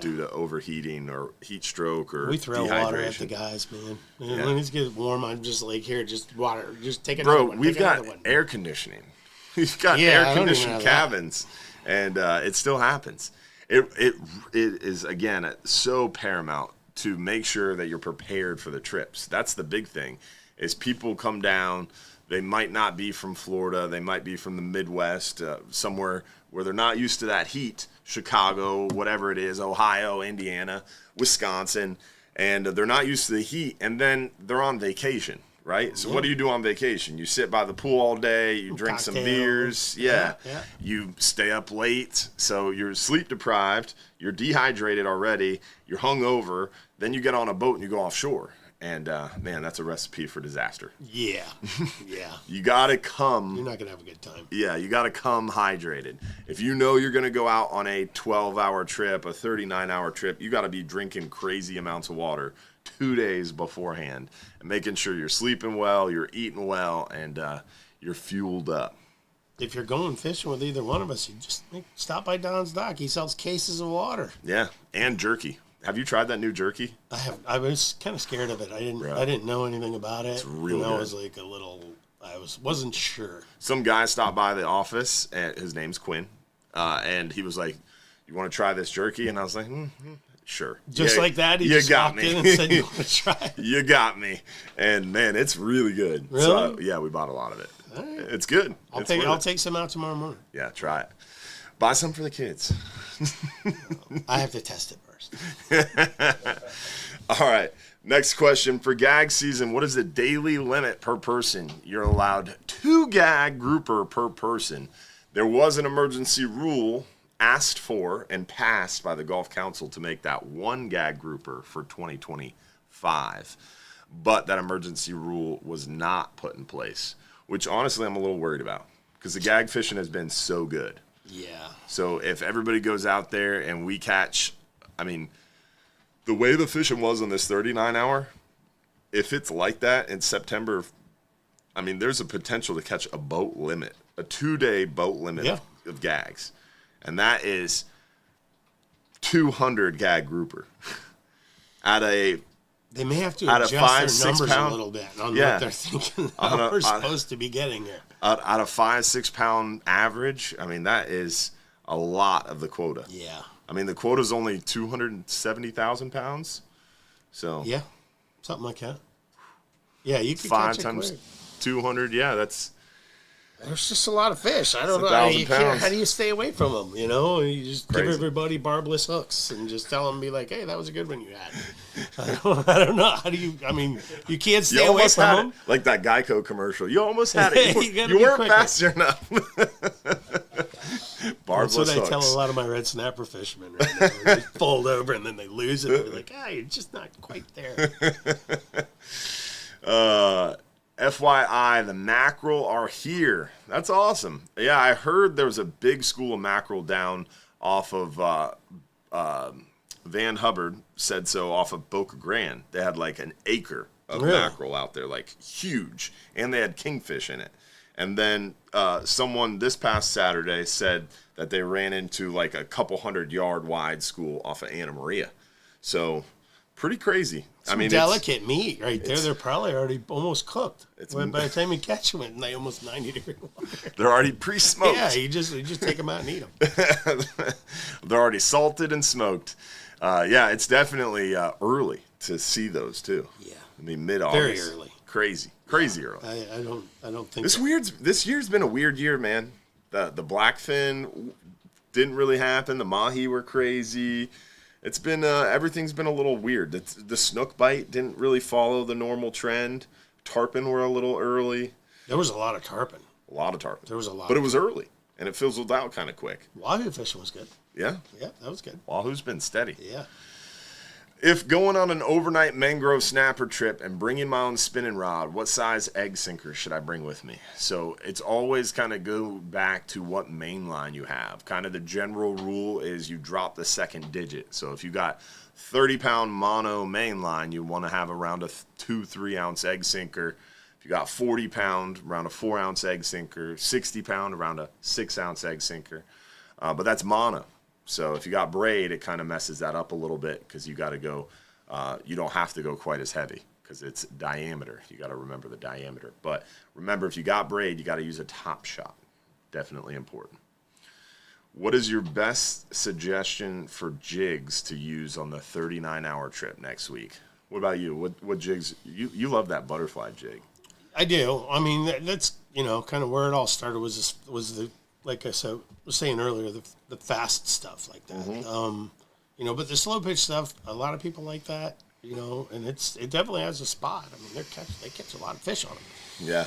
due to overheating or heat stroke or We throw dehydration. water at the guys, man. Yeah. When it gets warm, I'm just like, here, just water. Just take another Bro, one. we've take got another one. air conditioning. We've got Yeah, I air don't even conditioned know that. cabins, and it still happens. It is, again, so paramount to make sure that you're prepared for the trips. That's the big thing, is people come down. They might not be from Florida. They might be from the Midwest, somewhere where they're not used to that heat, Chicago, whatever it is, Ohio, Indiana, Wisconsin, and they're not used to the heat, and then they're on vacation, right? So what do you do on vacation? You sit by the pool all day, you drink some beers, yeah. You stay up late, so you're sleep deprived, you're dehydrated already, you're hungover, then you get on a boat and you go offshore. And, man, that's a recipe for disaster. Yeah. Yeah. You got to come. You're not going to have a good time. Yeah, you got to come hydrated. If you know you're going to go out on a 12-hour trip, a 39-hour trip, you got to be drinking crazy amounts of water 2 days beforehand and making sure you're sleeping well, you're eating well, and you're fueled up. If you're going fishing with either one of us, you just stop by Don's Dock. He sells cases of water. Yeah, and jerky. Have you tried that new jerky? I was kind of scared of it. I didn't know anything about it. It's real I good. was like wasn't sure. Some guy stopped by the office, and his name's Quinn, and he was like, "You want to try this jerky?" And I was like, "Sure." Just like that, he you just got walked me. in and said, "You want to try it?" You got me. And man, it's really good. Really? So, yeah, we bought a lot of it. Right. It's good. I'll It's take some out tomorrow morning. Yeah, try it. Buy some for the kids. I have to test it first. All right. Next question. For gag season, what is the daily limit per person? You're allowed 2 gag grouper per person. There was an emergency rule asked for and passed by the Gulf Council to make that 1 gag grouper for 2025. But that emergency rule was not put in place, which honestly I'm a little worried about because the gag fishing has been so good. Yeah. So if everybody goes out there and we catch, I mean, the way the fishing was on this 39-hour, if it's like that in September, I mean, there's a potential to catch a boat limit, a 2-day boat limit of gags. And that is 200 gag grouper at a They may have to Out of adjust 5, their 6 numbers pound? a little bit on Yeah. what they're thinking On a- we're supposed to be getting there. out of 5-6 pound average. I mean, that is a lot of the quota. Yeah. I mean, the quota is only 270,000 pounds. So Yeah. Something like that. Yeah, you could 5 catch it times quick. 200, yeah, that's There's just a lot of fish. I don't It's know. 1,000 pounds. How do you stay away from them? You know, you just Crazy. give everybody barbless hooks and just tell them, be like, hey, that was a good one you had. I don't know. How do you, I mean, you can't you stay away almost from had them. it. Like that Geico commercial. You almost had it. You You, gotta you be weren't quicker. fast enough. That's what Barbless I tell a hooks. lot of my red snapper fishermen right now. They fold over and then they lose it. They're like, you're just not quite there. FYI, the mackerel are here. That's awesome. Yeah, I heard there was a big school of mackerel down off of Van Hubbard said so off of Boca Grande. They had like an acre of Really? mackerel out there, like huge, and they had kingfish in it. And then someone this past Saturday said that they ran into like a couple 100-yard wide school off of Anna Maria. So pretty crazy. Some delicate meat right there. They're probably already almost cooked. It's- By the time you catch them in almost 90-degree water. They're already pre-smoked. Yeah, you just take them out and eat them. They're already salted and smoked. Yeah, it's definitely early to see those too. Yeah. I mean, mid-August. Very early. Crazy early. I don't think This year's been a weird year, man. The blackfin didn't really happen. The mahi were crazy. It's been everything's been a little weird. The snook bite didn't really follow the normal trend. Tarpon were a little early. there was a lot of tarpon. A lot of tarpon. There was a lot. But it was early, and it fizzled out kind of quick. Wahoo fishing was good. Yeah. Yeah, that was good. Wahoo's been steady. Yeah. If going on an overnight mangrove snapper trip and bringing my own spinning rod, what size egg sinker should I bring with me? So it's always kind of go back to what main line you have. Kind of the general rule is you drop the second digit. So if you got 30-pound mono main line, you want to have around a 2-3 ounce egg sinker. If you got 40-pound, around a 4 ounce egg sinker. 60-pound, around a 6 ounce egg sinker. But that's mono. So if you got braid, it kind of messes that up a little bit because you got to go, you don't have to go quite as heavy because it's diameter. You got to remember the diameter. But remember, if you got braid, you got to use a top shot. Definitely important. What is your best suggestion for jigs to use on the 39-hour trip next week? What about you? What jigs? You love that butterfly jig. I do. I mean, that's, kind of where it all started was the, like I said, was saying earlier, the fast stuff like that. Mm-hmm. But the slow pitch stuff, a lot of people like that, and it definitely has a spot. I mean, they catch a lot of fish on them. Yeah.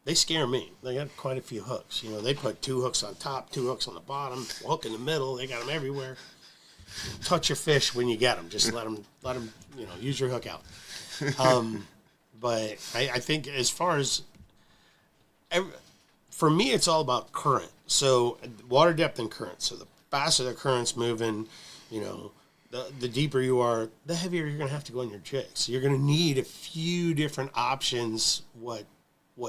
They scare me. They got quite a few hooks. They put 2 hooks on top, 2 hooks on the bottom, hook in the middle. They got them everywhere. Touch your fish when you get them. Just let them, use your hook out. But I think as far as for me, it's all about current. So water depth and current. So the faster the current's moving, the deeper you are, the heavier you're going to have to go on your jig. So you're going to need a few different options. What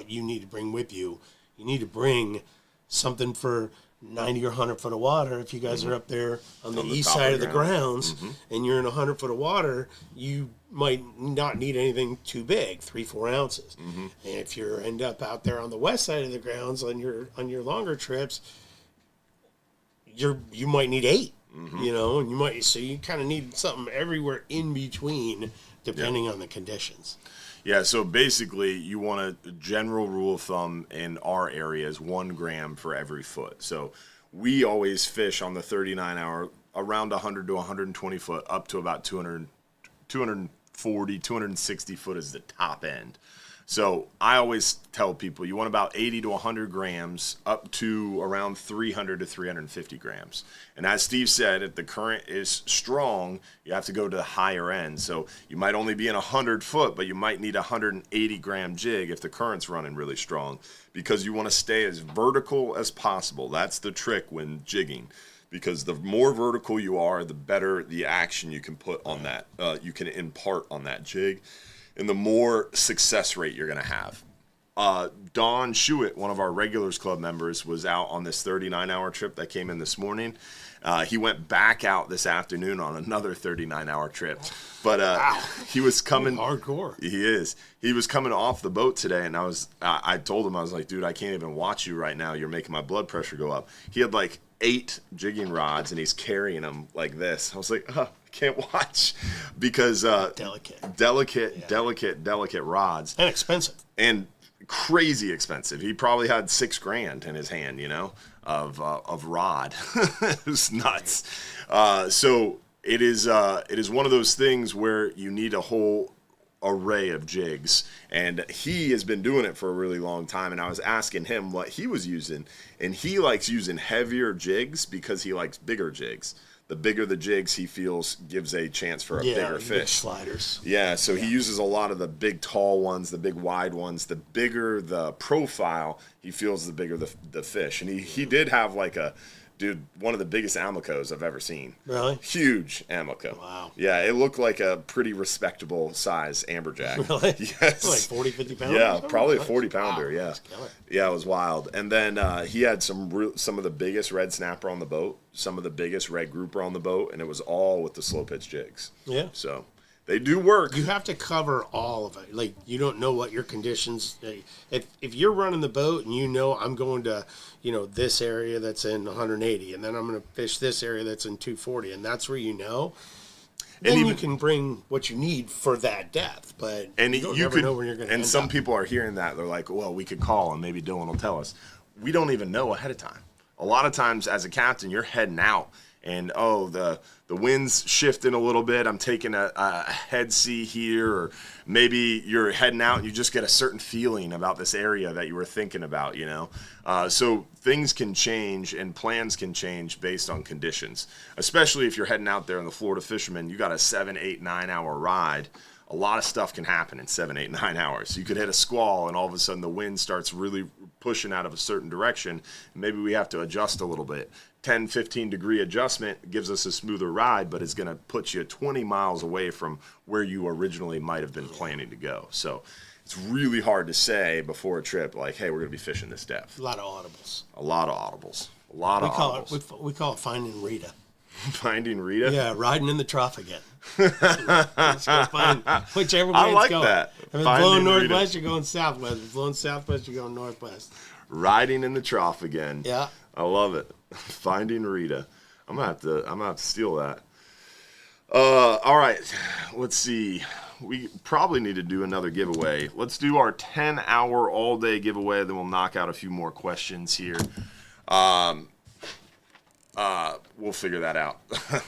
you need to bring with you. You need to bring something for 90 or 100 foot of water. If you guys are up there on the east side of the grounds and you're in 100 foot of water, you might not need anything too big, 3-4 ounces. And if you end up out there on the west side of the grounds on your longer trips, you might need 8. And you kind of need something everywhere in between, depending on the conditions. Yeah, so basically you want a general rule of thumb in our area is 1 gram for every foot. So we always fish on the 39-hour around 100 to 120 foot, up to about 240, 260 foot is the top end. So I always tell people you want about 80 to 100 grams up to around 300 to 350 grams. And as Steve said, if the current is strong, you have to go to the higher end. So you might only be in 100 foot, but you might need a 180 gram jig if the current's running really strong because you want to stay as vertical as possible. That's the trick when jigging. Because the more vertical you are, the better the action you can put on that, you can impart on that jig. And the more success rate you're going to have. Don Schuett, one of our Regulars Club members, was out on this 39-hour trip that came in this morning. He went back out this afternoon on another 39-hour trip. But he was coming... Hardcore. He is. He was coming off the boat today, and I told him, I was like, dude, I can't even watch you right now. You're making my blood pressure go up. He had like 8 jigging rods, and he's carrying them like this. I was like, can't watch because delicate rods and expensive and crazy expensive. He probably had $6,000 in his hand, of rod. It was nuts. So it is one of those things where you need a whole array of jigs, and he has been doing it for a really long time. And I was asking him what he was using, and he likes using heavier jigs because he likes bigger jigs. The bigger the jigs, he feels gives a chance for a bigger fish. Sliders. Yeah, so he uses a lot of the big tall ones, the big wide ones. The bigger the profile, he feels the bigger the fish. And he did have like one of the biggest Amicos I've ever seen. Really? Huge Amico. Wow. Yeah, it looked like a pretty respectable size amberjack. Really? Yes. Like 40, 50 pounds? Yeah, probably a 40-pounder, wow. yeah. Yeah, it was wild. And then he had some of the biggest red snapper on the boat, some of the biggest red grouper on the boat, and it was all with the slow pitch jigs. Yeah. So they do work. You have to cover all of it. Like, you don't know what your conditions. If you're running the boat and I'm going to, this area that's in 180, and then I'm going to fish this area that's in 240, and that's where then you can bring what you need for that depth. But you never know where you're going to end up. And some people are hearing that. They're like, well, we could call, and maybe Dylan will tell us. We don't even know ahead of time. A lot of times as a captain, you're heading out, and the wind's shifting a little bit, I'm taking a head sea here, or maybe you're heading out and you just get a certain feeling about this area that you were thinking about, so things can change and plans can change based on conditions, especially if you're heading out there in the Florida fisherman. You got a 7, 8, 9 hour ride. A lot of stuff can happen in 7, 8, 9 hours. You could hit a squall and all of a sudden the wind starts really pushing out of a certain direction. Maybe we have to adjust a little bit. 10, 15 degree adjustment gives us a smoother ride, but it's going to put you 20 miles away from where you originally might have been planning to go. So it's really hard to say before a trip, like, hey, we're going to be fishing this depth. A lot of audibles. We call it finding Rita. Finding Rita? Yeah, riding in the trough again. Let's go find whichever way I like it's going. that. If it's blowing northwest, you're going southwest. If it's blowing southwest, you're going northwest. Riding in the trough again. Yeah. I love it. Finding Rita. I'm gonna have to steal that. All right. Let's see. We probably need to do another giveaway. Let's do our 10-hour all-day giveaway. Then we'll knock out a few more questions here. We'll figure that out.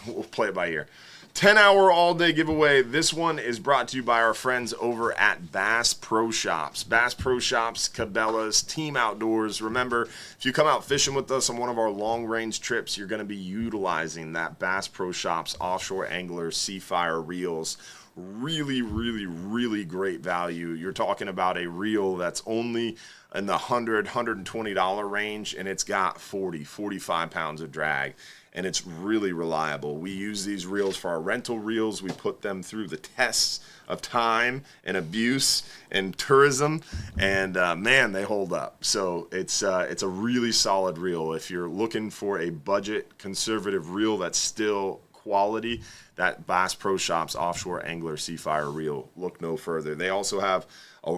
We'll play it by ear. 10-hour all-day giveaway. This one is brought to you by our friends over at Bass Pro Shops. Bass Pro Shops, Cabela's, Team Outdoors. Remember, if you come out fishing with us on one of our long-range trips, you're going to be utilizing that Bass Pro Shops Offshore Angler Seafire reels. Really, really, really great value. You're talking about a reel that's only in the $100, $120 range, and it's got 40, 45 pounds of drag. And it's really reliable. We use these reels for our rental reels. We put them through the tests of time and abuse and tourism, and man, they hold up. So it's a really solid reel. If you're looking for a budget conservative reel that's still quality, that Bass Pro Shops Offshore Angler Seafire reel, look no further. They also have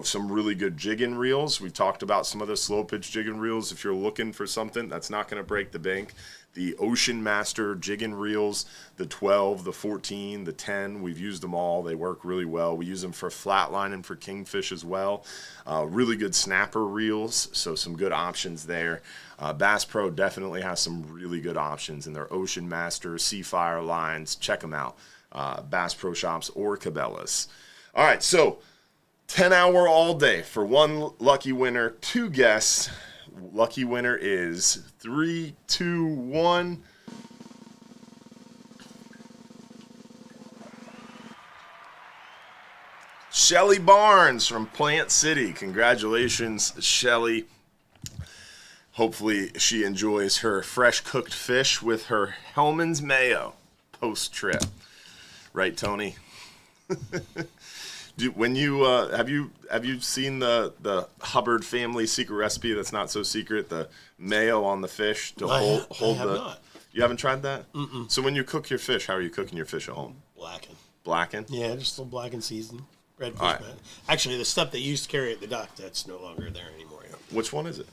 some really good jigging reels. We talked about some of the slow pitch jigging reels. If you're looking for something that's not going to break the bank, the Ocean Master jigging reels, the 12, the 14, the 10, we've used them all. They work really well. We use them for flatline and for kingfish as well. Really good snapper reels, so some good options there. Bass Pro definitely has some really good options in their Ocean Master, Seafire lines. Check them out, Bass Pro Shops or Cabela's. All right, so 10-hour all day for one lucky winner, 2 guests. Lucky winner is 3, 2, 1. Shelly Barnes from Plant City. Congratulations, Shelly. Hopefully she enjoys her fresh cooked fish with her Hellman's mayo post-trip. Right, Tony? When you have you seen the Hubbard family secret recipe that's not so secret, the mayo on the fish to hold the not. You haven't tried that? Mm-mm. So when you cook your fish, how are you cooking your fish at home? Blackened? Yeah, just a little blackened season. Red fish right. Actually, the stuff that you used to carry at the dock, that's no longer there anymore. Which one is it?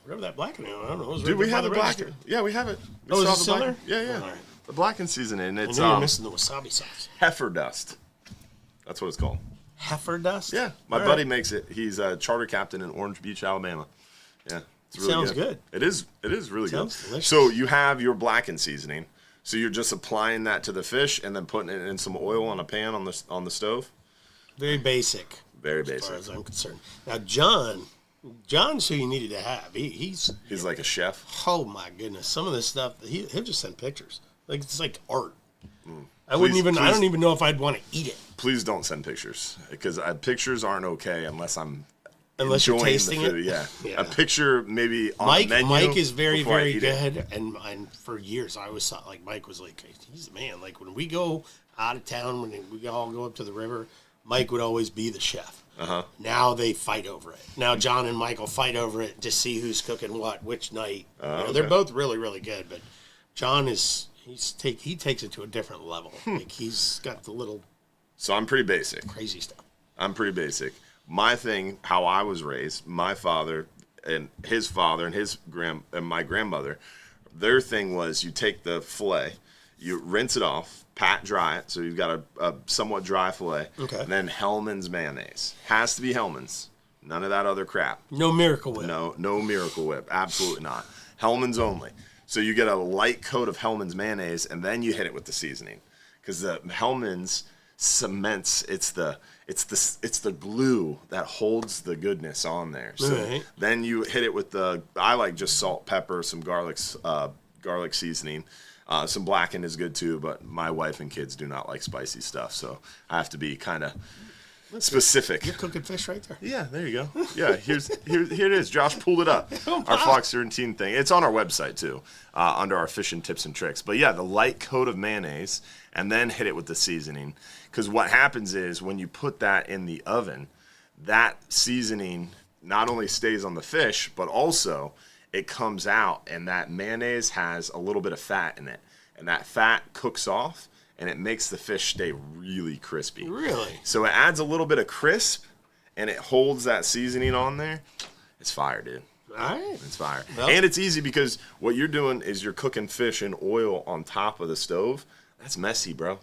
Whatever that blackened, I don't know. Dude, we have a blackened. Yeah, we have it. Is it still there? Yeah. Right. The blackened seasoning. It's you're missing the wasabi sauce. Heifer dust. That's what it's called. Heifer dust? Yeah. My buddy makes it. He's a charter captain in Orange Beach, Alabama. Yeah. It's really Sounds good. It is really good. Delicious. So you have your blackened seasoning. So you're just applying that to the fish and then putting it in some oil on a pan on the stove? Very basic. Very basic. As far as I'm concerned. Now, John's who you needed to have. He's like a chef. Oh, my goodness. Some of this stuff, he'll just send pictures. Like it's like art. I don't even know if I'd want to eat it. Please don't send pictures because pictures aren't okay unless you're tasting the food. It. Yeah. A picture maybe on the menu. Mike is very, very good, and for years I always thought like Mike was like he's the man. Like when we go out of town, when we all go up to the river, Mike would always be the chef. Uh-huh. Now they fight over it. Now John and Michael fight over it to see who's cooking what which night. Okay. They're both really, really good, but John is. He takes it to a different level. Like he's got the little. So I'm pretty basic. Crazy stuff. I'm pretty basic. My thing, how I was raised, my father and his father and and my grandmother, their thing was you take the fillet, you rinse it off, pat dry it, so you've got a somewhat dry fillet. Okay. And then Hellman's mayonnaise. Has to be Hellman's. None of that other crap. No Miracle Whip. No Miracle Whip. Absolutely not. Hellman's only. So you get a light coat of Hellman's mayonnaise, and then you hit it with the seasoning, because the Hellman's cements. It's the glue that holds the goodness on there. So then you hit it with I like just salt, pepper, some garlic seasoning. Some blackened is good too, but my wife and kids do not like spicy stuff, so I have to be kind of specific. You're cooking fish right there. Yeah, there you go. Yeah, here it is. Josh pulled it up. Our Fox 13 thing. It's on our website too, under our fishing tips and tricks. But yeah, the light coat of mayonnaise, and then hit it with the seasoning. Because what happens is when you put that in the oven, that seasoning not only stays on the fish, but also it comes out, and that mayonnaise has a little bit of fat in it, and that fat cooks off, and it makes the fish stay really crispy. Really? So it adds a little bit of crisp, and it holds that seasoning on there. It's fire, dude. All right. It's fire. Well, and it's easy because what you're doing is you're cooking fish in oil on top of the stove. That's messy, bro.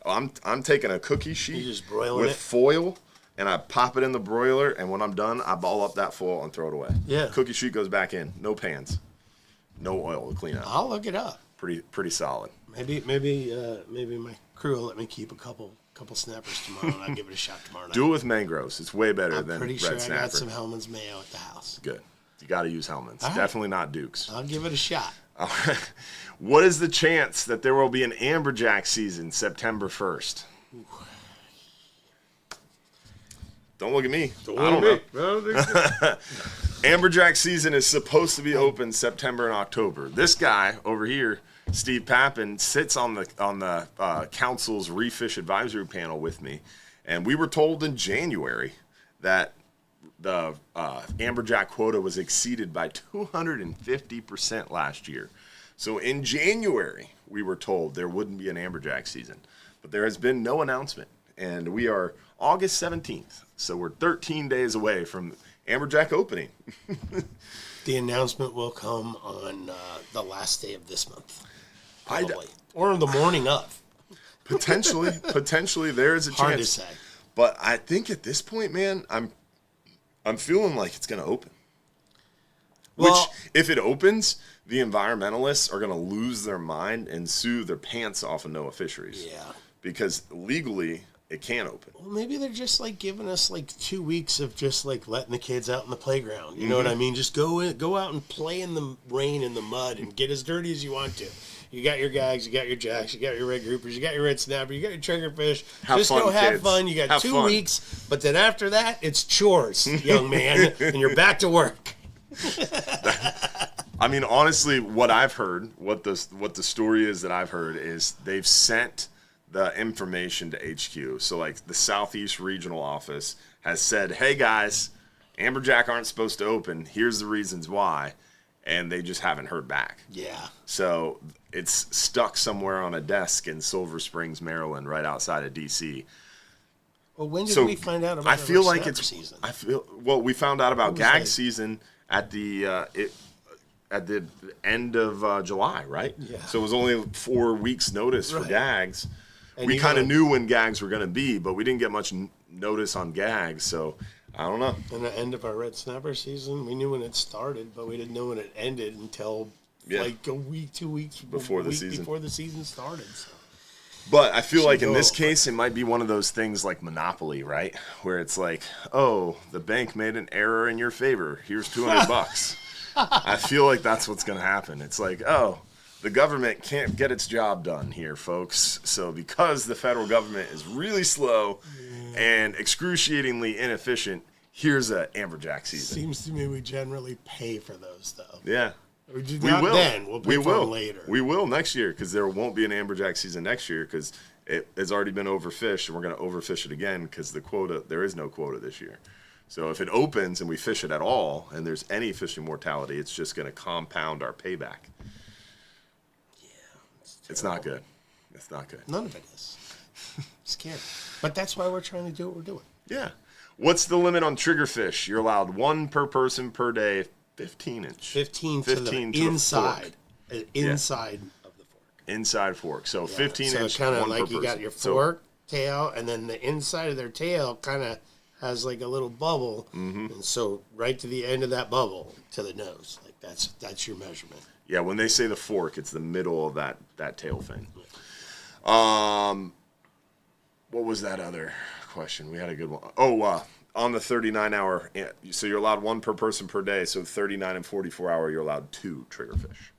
I'm taking a cookie sheet just broiling with it? foil, and I pop it in the broiler, and when I'm done, I ball up that foil and throw it away. Yeah. Cookie sheet goes back in. No pans. No oil to clean up. I'll look it up. Pretty solid. Maybe my crew will let me keep a couple snappers tomorrow, and I'll give it a shot tomorrow night. Do it with mangroves. It's way better I'm than pretty red sure snapper. I got some Hellman's mayo at the house. Good. You got to use Hellman's. Right. Definitely not Duke's. I'll give it a shot. All right. What is the chance that there will be an amberjack season September 1st? Ooh. Don't look at me. I don't know. Amberjack season is supposed to be open September and October. This guy over here, Steve Pappin, sits on the council's Refish Advisory Panel with me, and we were told in January that the amberjack quota was exceeded by 250% last year. So in January, we were told there wouldn't be an amberjack season, but there has been no announcement, and we are August 17th, so we're 13 days away from amberjack opening. The announcement will come on the last day of this month, probably, or the morning of. Potentially, there is a chance. Hard to say. But I think at this point, man, I'm feeling like it's going to open. Well, which, if it opens, the environmentalists are going to lose their mind and sue their pants off of NOAA Fisheries. Yeah. Because legally, it can't open. Well, maybe they're just like giving us like 2 weeks of just like letting the kids out in the playground. You know what I mean? Just go out and play in the rain and the mud and get as dirty as you want to. You got your gags, you got your jacks, you got your red groupers, you got your red snapper, you got your triggerfish. Just go have fun. You got 2 weeks, but then after that, it's chores, young man, and you're back to work. I mean, honestly, what I've heard, what the story is that I've heard is they've sent the information to HQ. So, like, the Southeast Regional Office has said, hey, guys, amberjack aren't supposed to open. Here's the reasons why. And they just haven't heard back. Yeah. So it's stuck somewhere on a desk in Silver Springs, Maryland, right outside of D.C. Well, when did we find out about season? We found out about gag season at the end of July, right? Yeah. So it was only 4 weeks notice for gags. And we kind of knew when gags were going to be, but we didn't get much notice on gags, so I don't know. And the end of our red snapper season, we knew when it started, but we didn't know when it ended until like a week, 2 weeks before the season started. So. But I feel like in this case, it might be one of those things like Monopoly, right? Where it's like, oh, the bank made an error in your favor. Here's $200. I feel like that's what's going to happen. It's like, oh, the government can't get its job done here, folks. So because the federal government is really slow and excruciatingly inefficient, here's an amberjack season. Seems to me we generally pay for those, though. Yeah. We will. Then. We'll pay for them later. We will next year because there won't be an amberjack season next year because it has already been overfished, and we're going to overfish it again because there is no quota this year. So if it opens and we fish it at all and there's any fishing mortality, it's just going to compound our payback. It's not good. It's not good. None of it is. Scary. But that's why we're trying to do what we're doing. Yeah. What's the limit on triggerfish? You're allowed 1 per person per day, 15-inch. 15 to the inside. Inside of the fork. Inside fork. So 15-inch, so kind of like you got your fork, tail, and then the inside of their tail kind of has like a little bubble. Mm-hmm. And so right to the end of that bubble to the nose. Like that's your measurement. Yeah, when they say the fork, it's the middle of that tail fin. What was that other question? We had a good one. Oh, on the 39-hour, so you're allowed one per person per day. So 39 and 44-hour, you're allowed 2 triggerfish.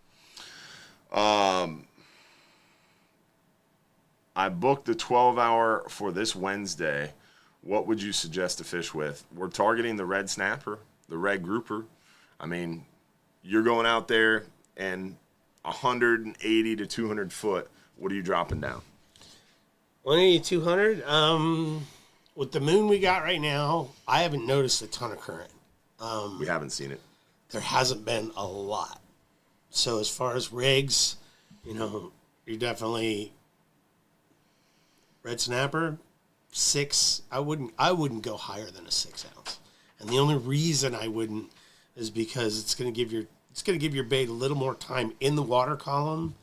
I booked the 12-hour for this Wednesday. What would you suggest to fish with? We're targeting the red snapper, the red grouper. I mean, you're going out there and 180 to 200 foot. What are you dropping down? 180, 200. With the moon we got right now, I haven't noticed a ton of current. We haven't seen it. There hasn't been a lot. So as far as rigs, you're definitely red snapper, 6. I wouldn't go higher than a 6 ounce. And the only reason I wouldn't is because it's going to give your bait a little more time in the water column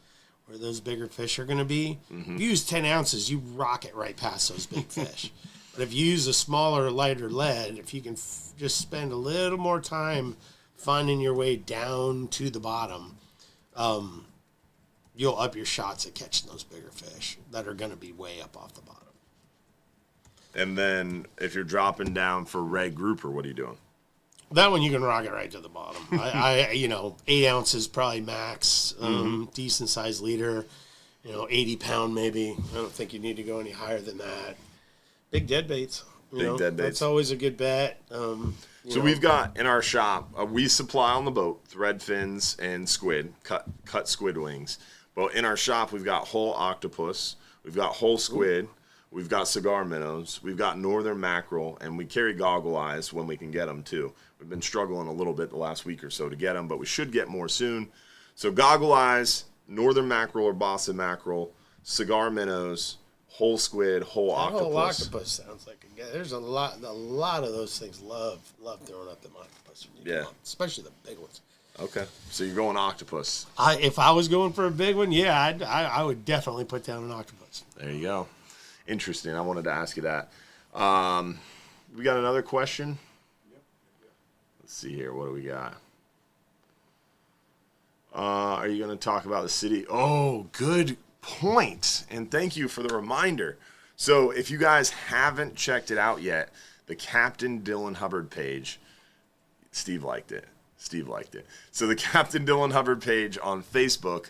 where those bigger fish are going to be. Mm-hmm. If you use 10 ounces, you rocket right past those big fish. But if you use a smaller, lighter lead, if you can just spend a little more time finding your way down to the bottom, you'll up your shots at catching those bigger fish that are going to be way up off the bottom. And then if you're dropping down for red grouper, what are you doing? That one you can rocket right to the bottom. 8 ounces probably max, decent sized leader, 80 pound maybe. I don't think you need to go any higher than that. Big dead baits. Dead baits. That's always a good bet. So we've got in our shop, we supply on the boat thread fins and squid, cut squid wings. But in our shop, we've got whole octopus, we've got whole squid, we've got cigar minnows, we've got northern mackerel, and we carry goggle eyes when we can get them too. We've been struggling a little bit the last week or so to get them, but we should get more soon. So goggle eyes, northern mackerel or Boston mackerel, cigar minnows, whole squid, whole octopus. Whole octopus sounds like there's a lot of those things love throwing up them octopus. Especially the big ones. Okay, so you're going octopus. If I was going for a big one, I would definitely put down an octopus. There you go. Interesting. I wanted to ask you that. We got another question. Yep. Let's see here. What do we got? Are you going to talk about the city? Oh, good point. And thank you for the reminder. So if you guys haven't checked it out yet, the Captain Dylan Hubbard page, Steve liked it. So the Captain Dylan Hubbard page on Facebook,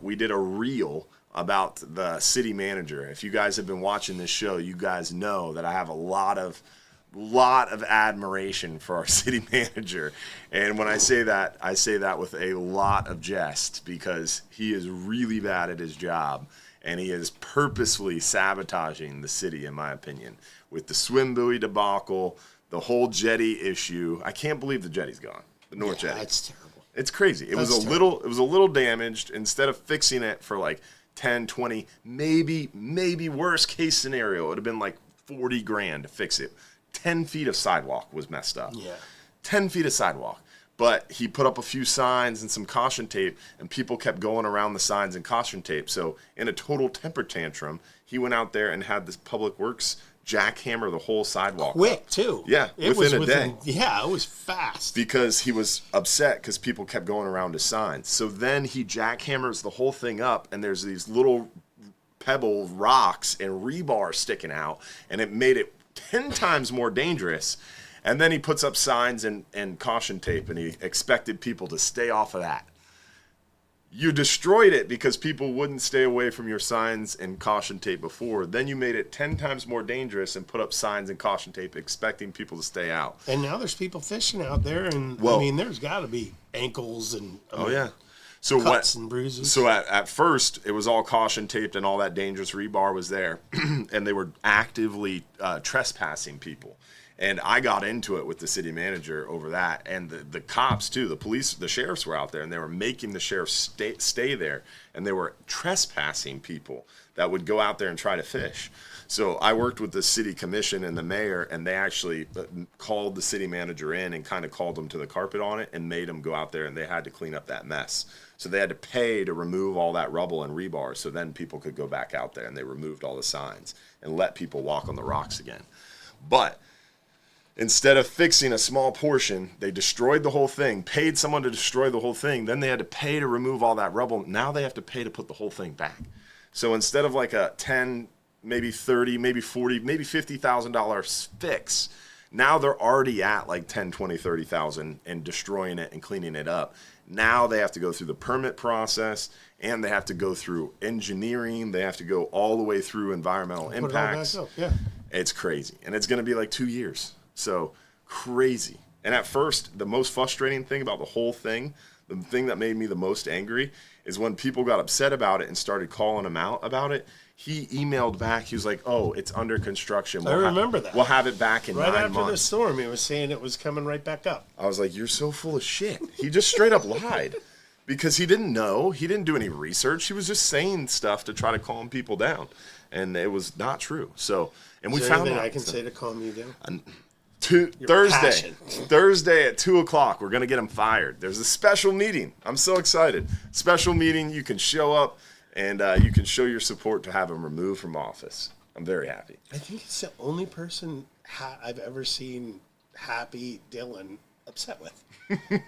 we did a reel about the city manager. If you guys have been watching this show, you guys know that I have a lot of admiration for our city manager. And when I say that with a lot of jest, because he is really bad at his job and he is purposefully sabotaging the city, in my opinion, with the swim buoy debacle, the whole jetty issue. I can't believe the jetty's gone. The North Jetty. That's terrible. It's crazy. It was a little damaged. Instead of fixing it for like 10, 20, maybe worst case scenario, it would have been like $40,000 to fix it. 10 feet of sidewalk was messed up. Yeah. 10 feet of sidewalk. But he put up a few signs and some caution tape, and people kept going around the signs and caution tape. So in a total temper tantrum, he went out there and had this public works jackhammer the whole sidewalk quick up. Too. Yeah, within a day. Yeah, it was fast. Because he was upset because people kept going around his signs. So then he jackhammers the whole thing up, and there's these little pebble rocks and rebar sticking out, and it made it 10 times more dangerous. And then he puts up signs and caution tape, and he expected people to stay off of that. You destroyed it because people wouldn't stay away from your signs and caution tape before. Then you made it 10 times more dangerous and put up signs and caution tape expecting people to stay out. And now there's people fishing out there, and there's got to be ankles and so cuts and bruises. So at first, it was all caution taped and all that dangerous rebar was there, and they were actively trespassing people. And I got into it with the city manager over that, and the cops too. The police, the sheriffs were out there, and they were making the sheriffs stay there, and they were trespassing people that would go out there and try to fish. So I worked with the city commission and the mayor, and they actually called the city manager in and kind of called him to the carpet on it and made him go out there, and they had to clean up that mess. So they had to pay to remove all that rubble and rebar, so then people could go back out there, and they removed all the signs and let people walk on the rocks again. But Instead of fixing a small portion, they destroyed the whole thing, paid someone to destroy the whole thing. Then they had to pay to remove all that rubble. Now they have to pay to put the whole thing back. So instead of like a 10, maybe 30, maybe 40, maybe $50,000 fix, now they're already at like 10, 20, 30,000 and destroying it and cleaning it up. Now they have to go through the permit process, and they have to go through engineering. They have to go all the way through environmental impacts. Yeah. It's crazy. And it's going to be like 2 years. So crazy. And at first, the most frustrating thing about the whole thing, the thing that made me the most angry, is when people got upset about it and started calling him out about it. He emailed back. He was like, "Oh, it's under construction. I remember that. We'll have it back in 9 months." Right after the storm, he was saying it was coming right back up. I was like, "You're so full of shit." He just straight up lied because he didn't know. He didn't do any research. He was just saying stuff to try to calm people down, and it was not true. So, and we found out. I can say to calm you down. Thursday at 2:00, we're gonna get him fired. There's a special meeting. I'm so excited. Special meeting. You can show up. And you can show your support to have him removed from office. I'm very happy. I think it's the only person I've ever seen happy Dylan upset with.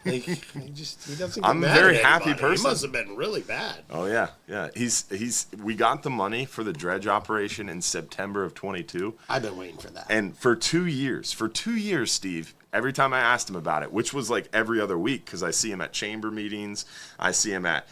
Like, he doesn't. I'm a very happy person. He must have been really bad. Oh yeah. We got the money for the dredge operation in September of 22. I've been waiting for that. And for 2 years, Steve, every time I asked him about it, which was like every other week, because I see him at chamber meetings, I see him at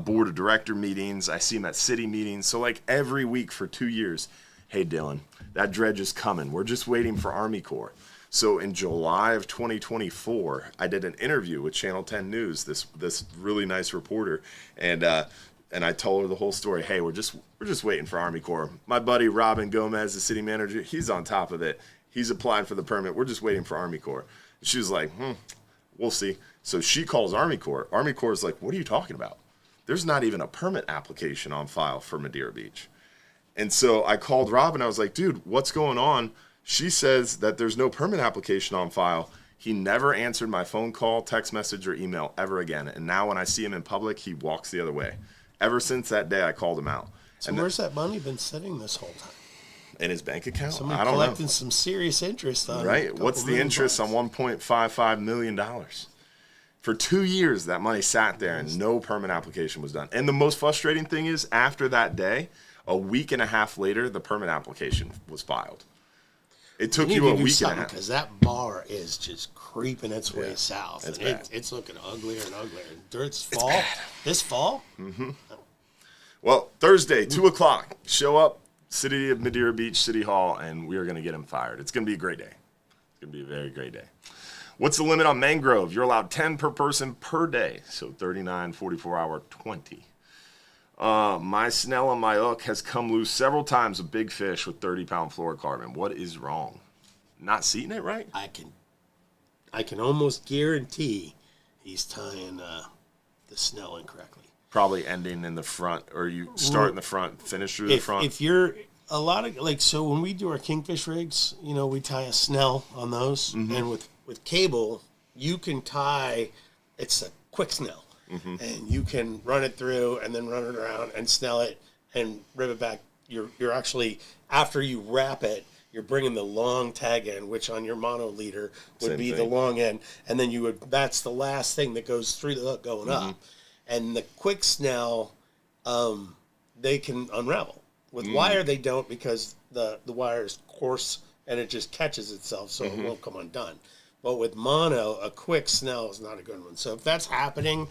board of director meetings, I see him at city meetings. So like every week for 2 years, "Hey Dylan, that dredge is coming. We're just waiting for Army Corps." So in July of 2024, I did an interview with Channel 10 News, this really nice reporter, and I told her the whole story. "Hey, we're just waiting for Army Corps. My buddy Robin Gomez, the city manager, he's on top of it. He's applied for the permit. We're just waiting for Army Corps." And she was like, "We'll see." So she calls Army Corps. Army Corps is like, "What are you talking about? There's not even a permit application on file for Madeira Beach." And so I called Robin. I was like, "Dude, what's going on?" She says that there's no permit application on file. He never answered my phone call, text message, or email ever again. And now when I see him in public, he walks the other way. Ever since that day, I called him out. So where's that money been sitting this whole time? In his bank account? Somebody I don't collecting know. some serious interest on Right? What's the interest on $1.55 million? For 2 years, that money sat there and no permit application was done. And the most frustrating thing is, after that day, a week and a half later, the permit application was filed. It took you a week and a half. Because that bar is just creeping its way south. It's and bad. It's looking uglier and uglier. Bad. This fall? Mm-hmm. Well, Thursday, 2:00, show up, City of Madeira Beach, City Hall, and we are going to get him fired. It's going to be a great day. It's going to be a very great day. What's the limit on mangrove? You're allowed 10 per person per day. So 39, 44-hour, 20. My snell on my hook has come loose several times with big fish with 30-pound fluorocarbon. What is wrong? Not seating it right? I can almost guarantee he's tying the snell incorrectly. Probably ending in the front, or you start in the front, finish through the front. If you're a lot of so when we do our kingfish rigs, we tie a snell on those, and with cable, you can tie. It's a quick snell. And you can run it through and then run it around and snell it and rib it back. You're actually, after you wrap it, you're bringing the long tag in, which on your mono leader would be the long end. And then that's the last thing that goes through the hook going up. And the quick snell, they can unravel. With wire, they don't, because the wire is coarse and it just catches itself, so it won't come undone. But with mono, a quick snell is not a good one. So if that's happening,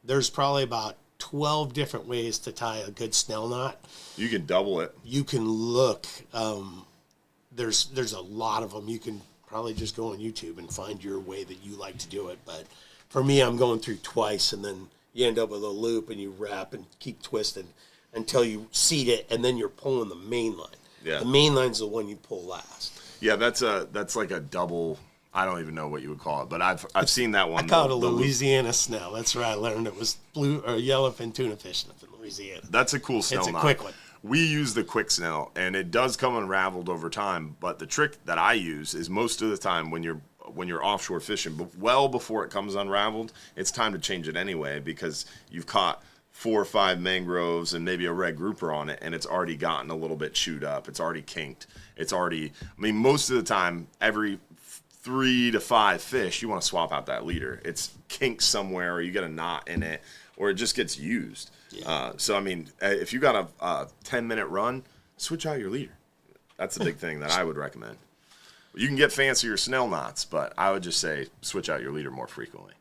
there's probably about 12 different ways to tie a good snell knot. You can double it. You can look. There's a lot of them. You can probably just go on YouTube and find your way that you like to do it. But for me, I'm going through twice, and then you end up with a loop, and you wrap and keep twisting until you seat it, and then you're pulling the main line. Yeah. The main line's the one you pull last. Yeah, that's like a double. I don't even know what you would call it, but I've seen that one. I call it a Louisiana snell. That's where I learned it was blue or yellowfin tuna fishing up in Louisiana. That's a cool snell. It's a quick one. We use the quick snell, and it does come unraveled over time. But the trick that I use is most of the time when you're offshore fishing, but well before it comes unraveled, it's time to change it anyway, because you've caught 4 or 5 mangroves and maybe a red grouper on it, and it's already gotten a little bit chewed up. It's already kinked. It's already, I mean, most of the time, every 3 to 5 fish, you want to swap out that leader. It's kinked somewhere, or you get a knot in it, or it just gets used. Yeah. So, I mean, if you got a 10-minute run, switch out your leader. That's the big thing that I would recommend. You can get fancier snell knots, but I would just say switch out your leader more frequently.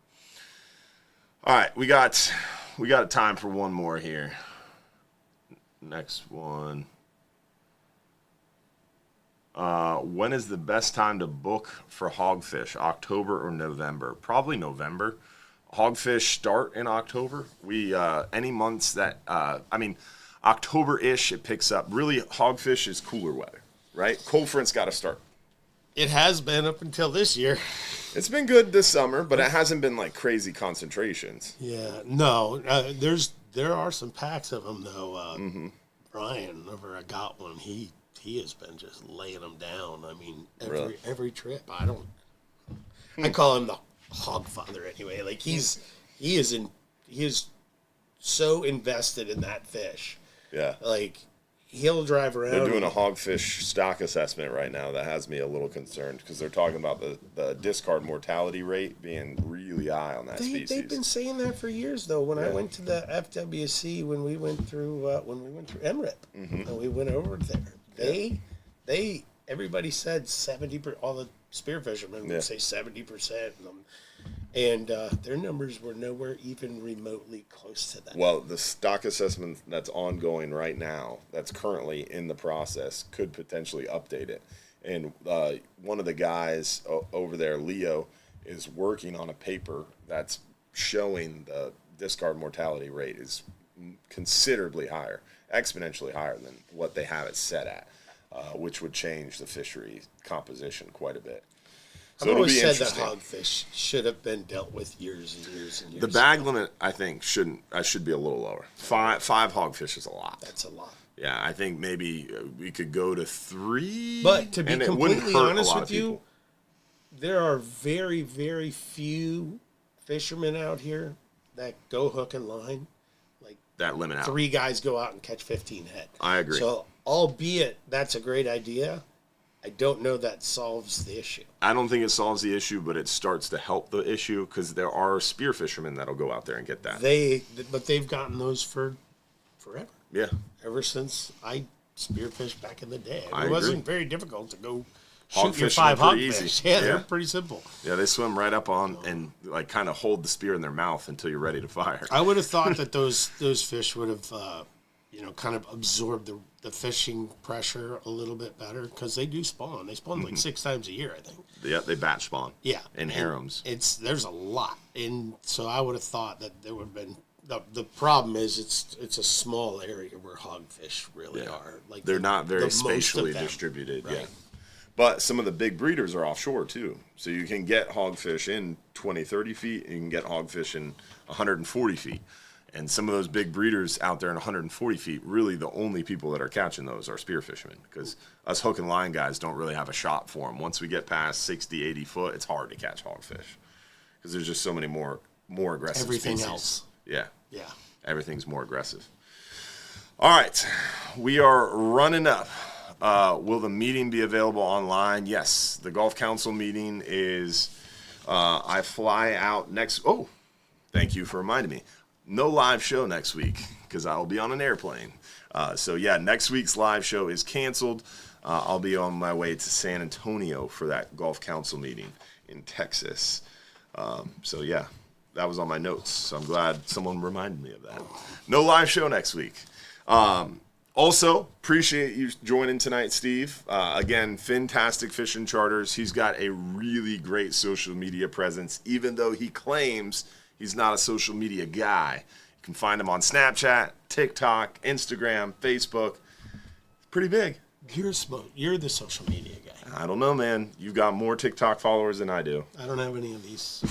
All right, we got time for one more here. Next one. When is the best time to book for hogfish? October or November? Probably November. Hogfish start in October. We any months that October-ish it picks up. Really, hogfish is cooler weather, right? Cold front's got to start. It has been up until this year. It's been good this summer, but it hasn't been like crazy concentrations. Yeah, no. There are some packs of them though. Brian, whenever I got one, he has been just laying them down. I mean, every trip. I call him the hog father anyway. Like he is so invested in that fish. Yeah. Like he'll drive around. They're doing a hogfish stock assessment right now that has me a little concerned because they're talking about the discard mortality rate being really high on that species. They've been saying that for years, though. When I went to the FWC, when we went through MRIP, and we went over there, everybody said 70%. All the spear fishermen would say 70%. And their numbers were nowhere even remotely close to that. Well, the stock assessment that's ongoing right now, that's currently in the process, could potentially update it. And one of the guys over there, Leo, is working on a paper that's showing the discard mortality rate is considerably higher, exponentially higher than what they have it set at, which would change the fishery composition quite a bit. So I've always said that hogfish should have been dealt with years and years and years. The bag limit, I think, should be a little lower. Five hogfish is a lot. That's a lot. Yeah, I think maybe we could go to 3. But to be completely honest with you, there are very, very few fishermen out here that go hook and line. Like that limit out. 3 guys go out and catch 15 head. I agree. So, albeit that's a great idea, I don't know that solves the issue. I don't think it solves the issue, but it starts to help the issue because there are spear fishermen that'll go out there and get that. But they've gotten those for forever. Yeah. Ever since I spearfished back in the day. It wasn't very difficult to go shoot your 5 hogfish. Yeah, they're pretty simple. Yeah, they swim right up on and like kind of hold the spear in their mouth until you're ready to fire. I would have thought that those fish would have, kind of absorbed the fishing pressure a little bit better because they do spawn. They spawn like 6 times a year, I think. Yeah, they batch spawn. Yeah, in harems. There's a lot, and so I would have thought that there would have been. The problem is it's a small area where hogfish really are. Like they're not very spatially distributed. Right. Yeah, but some of the big breeders are offshore too, so you can get hogfish in 20, 30 feet, and you can get hogfish in 140 feet. And some of those big breeders out there in 140 feet, really the only people that are catching those are spear fishermen because us hook and line guys don't really have a shot for them. Once we get past 60, 80 foot, it's hard to catch hogfish because there's just so many more aggressive Everything species. Else. Yeah. Yeah. Everything's more aggressive. All right. We are running up. Will the meeting be available online? Yes. The Golf Council meeting is, I fly out next. Oh, thank you for reminding me. No live show next week because I will be on an airplane. Next week's live show is canceled. I'll be on my way to San Antonio for that Golf Council meeting in Texas. That was on my notes. So I'm glad someone reminded me of that. No live show next week. Also, appreciate you joining tonight, Steve. Again, Fantastic Fishing Charters. He's got a really great social media presence, even though he claims he's not a social media guy. You can find him on Snapchat, TikTok, Instagram, Facebook. It's pretty big. You're the social media guy. I don't know, man. You've got more TikTok followers than I do. I don't have any of these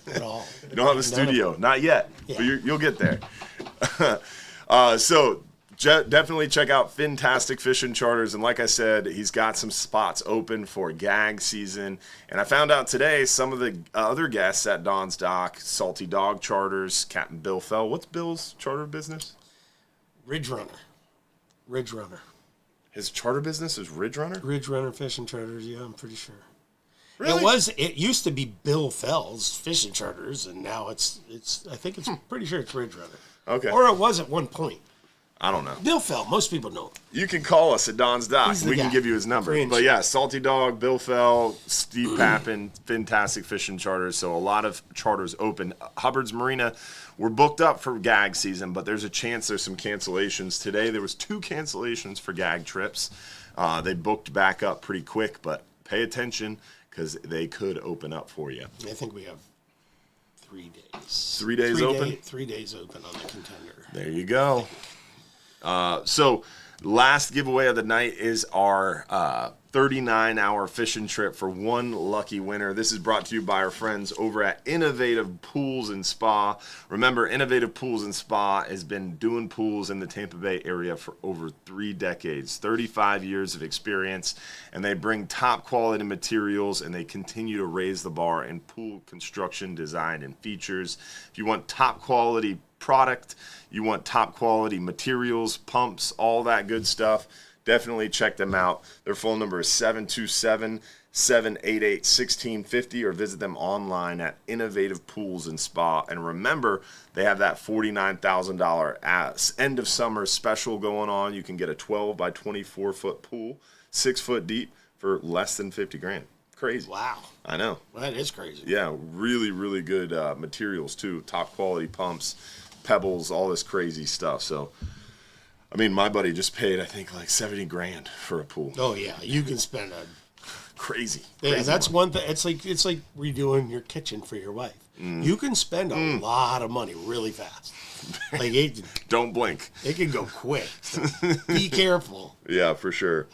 at all. You don't have a studio. Not yet. Yeah. But you'll get there. So definitely check out Fantastic Fishing Charters. And like I said, he's got some spots open for gag season. And I found out today some of the other guests at Don's Dock, Salty Dog Charters, Captain Bill Fell. What's Bill's charter business? Ridge Runner. His charter business is Ridge Runner? Ridge Runner Fishing Charters, yeah, I'm pretty sure. Really? It used to be Bill Fell's Fishing Charters, and now pretty sure it's Ridge Runner. Okay. Or it was at one point. I don't know. Bill Fell, most people know him. You can call us at Don's Dock. We can give you his number. Fringe. But yeah, Salty Dog, Bill Fell, Steve Pappin, Fantastic Fishing Charters. So a lot of charters open. Hubbard's Marina, we're booked up for gag season, but there's a chance there's some cancellations. Today there was 2 cancellations for gag trips. They booked back up pretty quick, but pay attention because they could open up for you. I think we have 3 days. 3 days open? 3 days open on the contender. There you go. So last giveaway of the night is our 39-hour fishing trip for one lucky winner. This is brought to you by our friends over at Innovative Pools and Spa. Remember, Innovative Pools and Spa has been doing pools in the Tampa Bay area for over 3 decades, 35 years of experience, and they bring top quality materials and they continue to raise the bar in pool construction, design, and features. If you want top quality product, you want top quality materials, pumps, all that good stuff, definitely check them out. Their phone number is 727-788-1650 or visit them online at Innovative Pools and Spa. And remember, they have that $49,000 end of summer special going on. You can get a 12 by 24 foot pool, 6 foot deep for less than $50,000. Crazy. Wow. I know. Well, that is crazy. Yeah, really, really good materials too. Top quality pumps, pebbles, all this crazy stuff. So, I mean, my buddy just paid, I think, like $70,000 for a pool. Oh yeah, you can spend a crazy. Yeah, that's money. one thing. It's like redoing your kitchen for your wife. You can spend a lot of money really fast. Like don't blink. It can go quick. So be careful. Yeah, for sure.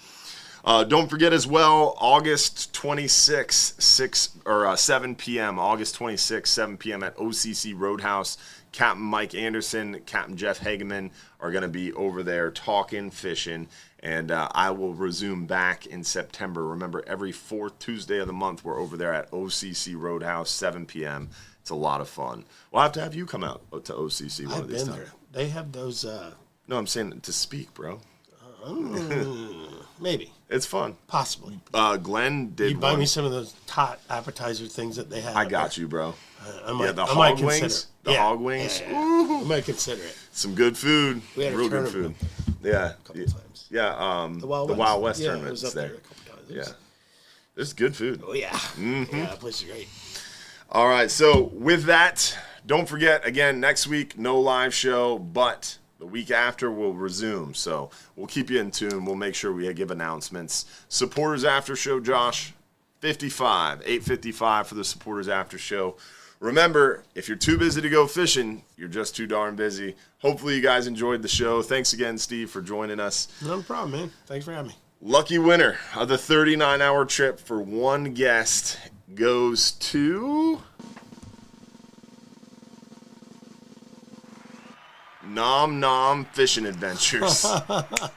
Don't forget as well, August 26th, 7 p.m., August 26th, 7 p.m. at OCC Roadhouse. Captain Mike Anderson, Captain Jeff Hageman are going to be over there talking fishing, and I will resume back in September. Remember, every 4th Tuesday of the month, we're over there at OCC Roadhouse, 7 p.m. It's a lot of fun. We'll have to have you come out to OCC one of these times. There. They have those... No, I'm saying to speak, bro. Maybe. It's fun. Possibly. Glenn did You buy me some of those hot appetizer things that they have. I got you, bro. The hog wings. Hog wings. Yeah. I might consider it. Some good food. We had real good food. Yeah. A couple times. Yeah. The Wild West yeah, tournament was up there. a couple times. Yeah. There's good food. Oh, yeah. Mm-hmm. Yeah, that place is great. All right. So with that, don't forget, again, next week, no live show, but the week after we'll resume. So we'll keep you in tune. We'll make sure we give announcements. Supporters After Show, Josh, 8:55 for the Supporters After Show. Remember, if you're too busy to go fishing, you're just too darn busy. Hopefully you guys enjoyed the show. Thanks again, Steve, for joining us. No problem, man. Thanks for having me. Lucky winner of the 39-hour trip for one guest goes to Nom Nom Fishing Adventures.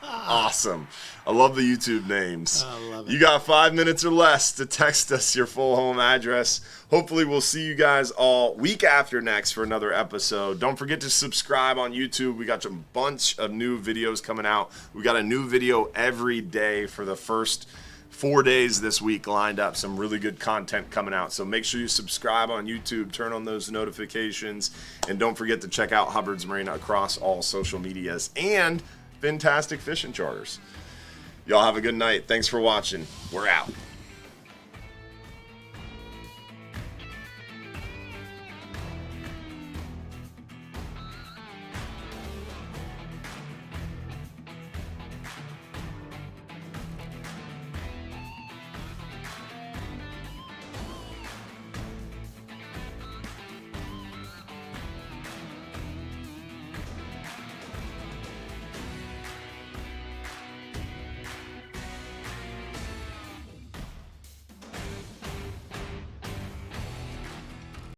Awesome. I love the YouTube names. I love it. You got 5 minutes or less to text us your full home address. Hopefully we'll see you guys all week after next for another episode. Don't forget to subscribe on YouTube. We got a bunch of new videos coming out. We got a new video every day for the first 4 days this week lined up. Some really good content coming out. So make sure you subscribe on YouTube, turn on those notifications, and don't forget to check out Hubbard's Marina across all social medias and Fantastic Fishing Charters. Y'all have a good night. Thanks for watching. We're out.